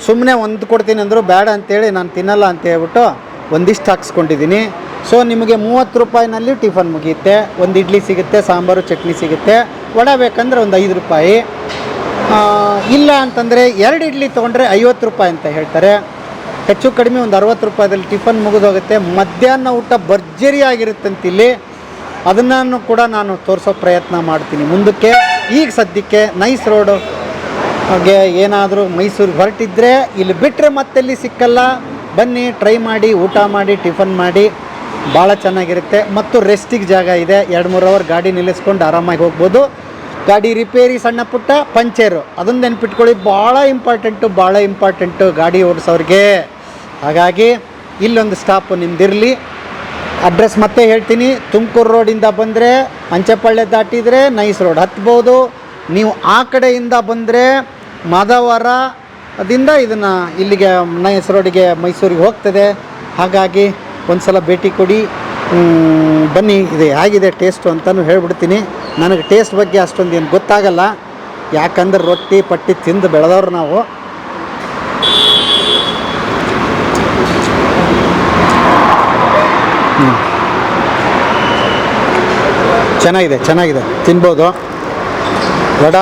ಸುಮ್ಮನೆ ಒಂದು ಕೊಡ್ತೀನಿ ಅಂದರು ಬೇಡ ಅಂತೇಳಿ ನಾನು ತಿನ್ನಲ್ಲ ಅಂತ ಹೇಳ್ಬಿಟ್ಟು ಒಂದಿಷ್ಟು ಹಾಕ್ಸ್ಕೊಂಡಿದ್ದೀನಿ. ಸೊ ನಿಮಗೆ 30 ರೂಪಾಯಿನಲ್ಲಿ ಟಿಫನ್ ಮುಗಿಯುತ್ತೆ. ಒಂದು ಇಡ್ಲಿ ಸಿಗುತ್ತೆ, ಸಾಂಬಾರು ಚಟ್ನಿ ಸಿಗುತ್ತೆ. ವಡೆ ಬೇಕಂದ್ರೆ ಒಂದು 5 ರೂಪಾಯಿ. ಇಲ್ಲ ಅಂತಂದರೆ 2 ಇಡ್ಲಿ ತೊಗೊಂಡ್ರೆ 50 ರೂಪಾಯಿ ಅಂತ ಹೇಳ್ತಾರೆ. ಹೆಚ್ಚು ಕಡಿಮೆ ಒಂದು 60 ರೂಪಾಯಿದಲ್ಲಿ ಟಿಫನ್ ಮುಗಿದೋಗುತ್ತೆ. ಮಧ್ಯಾಹ್ನ ಊಟ ಭರ್ಜರಿಯಾಗಿರುತ್ತಂತಿಲ್ಲಿ. ಅದನ್ನು ಕೂಡ ನಾನು ತೋರಿಸೋ ಪ್ರಯತ್ನ ಮಾಡ್ತೀನಿ ಮುಂದಕ್ಕೆ. ಈಗ ಸದ್ಯಕ್ಕೆ ನೈಸ್ ರೋಡು ಹಾಗೆ ಏನಾದರೂ ಮೈಸೂರಿಗೆ ಹೊರಟಿದ್ರೆ ಇಲ್ಲಿ ಬಿಟ್ಟರೆ ಮತ್ತೆಲ್ಲಿ ಸಿಕ್ಕಲ್ಲ. ಬನ್ನಿ, ಟ್ರೈ ಮಾಡಿ, ಊಟ ಮಾಡಿ, ಟಿಫನ್ ಮಾಡಿ, ಭಾಳ ಚೆನ್ನಾಗಿರುತ್ತೆ. ಮತ್ತು ರೆಸ್ಟಿಗೆ ಜಾಗ ಇದೆ, 2-3 ಅವರ್ ಗಾಡಿ ನಿಲ್ಲಿಸ್ಕೊಂಡು ಆರಾಮಾಗಿ ಹೋಗ್ಬೋದು. ಗಾಡಿ ರಿಪೇರಿ, ಸಣ್ಣ ಪುಟ್ಟ ಪಂಚರು, ಅದನ್ನು ನೆನ್ಪಿಟ್ಕೊಳ್ಳಿ, ಭಾಳ ಇಂಪಾರ್ಟೆಂಟು ಗಾಡಿ ಓಡಿಸೋರಿಗೆ. ಹಾಗಾಗಿ ಇಲ್ಲೊಂದು ಸ್ಟಾಪು ನಿಮ್ದಿರಲಿ. ಅಡ್ರೆಸ್ ಮತ್ತೆ ಹೇಳ್ತೀನಿ, ತುಮಕೂರು ರೋಡಿಂದ ಬಂದರೆ ಅಂಚೆಪಾಳ್ಯ ದಾಟಿದರೆ ನೈಸ್ ರೋಡ್ ಹತ್ಬೋದು. ನೀವು ಆ ಕಡೆಯಿಂದ ಬಂದರೆ ಮಾಧವರದಿಂದ ಇದನ್ನು ಇಲ್ಲಿಗೆ ನೈಸ್ ರೋಡಿಗೆ ಮೈಸೂರಿಗೆ ಹೋಗ್ತದೆ. ಹಾಗಾಗಿ ಒಂದು ಸಲ ಭೇಟಿ ಕೊಡಿ, ಬನ್ನಿ. ಇದು ಹೇಗಿದೆ ಟೇಸ್ಟು ಅಂತಲೂ ಹೇಳ್ಬಿಡ್ತೀನಿ. ನನಗೆ ಟೇಸ್ಟ್ ಬಗ್ಗೆ ಅಷ್ಟೊಂದು ಏನು ಗೊತ್ತಾಗಲ್ಲ, ಯಾಕಂದ್ರೆ ರೊಟ್ಟಿ ಪಟ್ಟಿ ತಿಂದು ಬೆಳೆದವ್ರು ನಾವು. ಚೆನ್ನಾಗಿದೆ, ತಿನ್ಬೋದು. ವಡ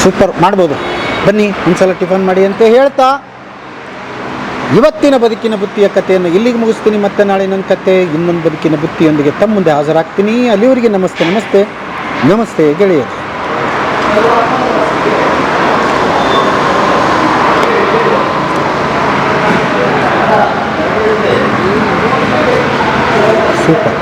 ಸೂಪರ್, ಮಾಡ್ಬೋದು. ಬನ್ನಿ ಒಂದ್ಸಲ ಟಿಫನ್ ಮಾಡಿ ಅಂತ ಹೇಳ್ತಾ ಇವತ್ತಿನ ಬದುಕಿನ ಬುತ್ತಿಯ ಕಥೆಯನ್ನು ಇಲ್ಲಿಗೆ ಮುಗಿಸ್ತೀನಿ. ಮತ್ತೆ ನಾಳೆ ನನ್ನ ಕತೆ ಇನ್ನೊಂದು ಬದುಕಿನ ಬುತ್ತಿಯೊಂದಿಗೆ ತಮ್ಮ ಮುಂದೆ ಹಾಜರಾಗ್ತೀನಿ. ಅಲ್ಲಿವರೆಗೆ ನಮಸ್ತೆ ಗೆಳೆಯರು. ಸೂಪರ್.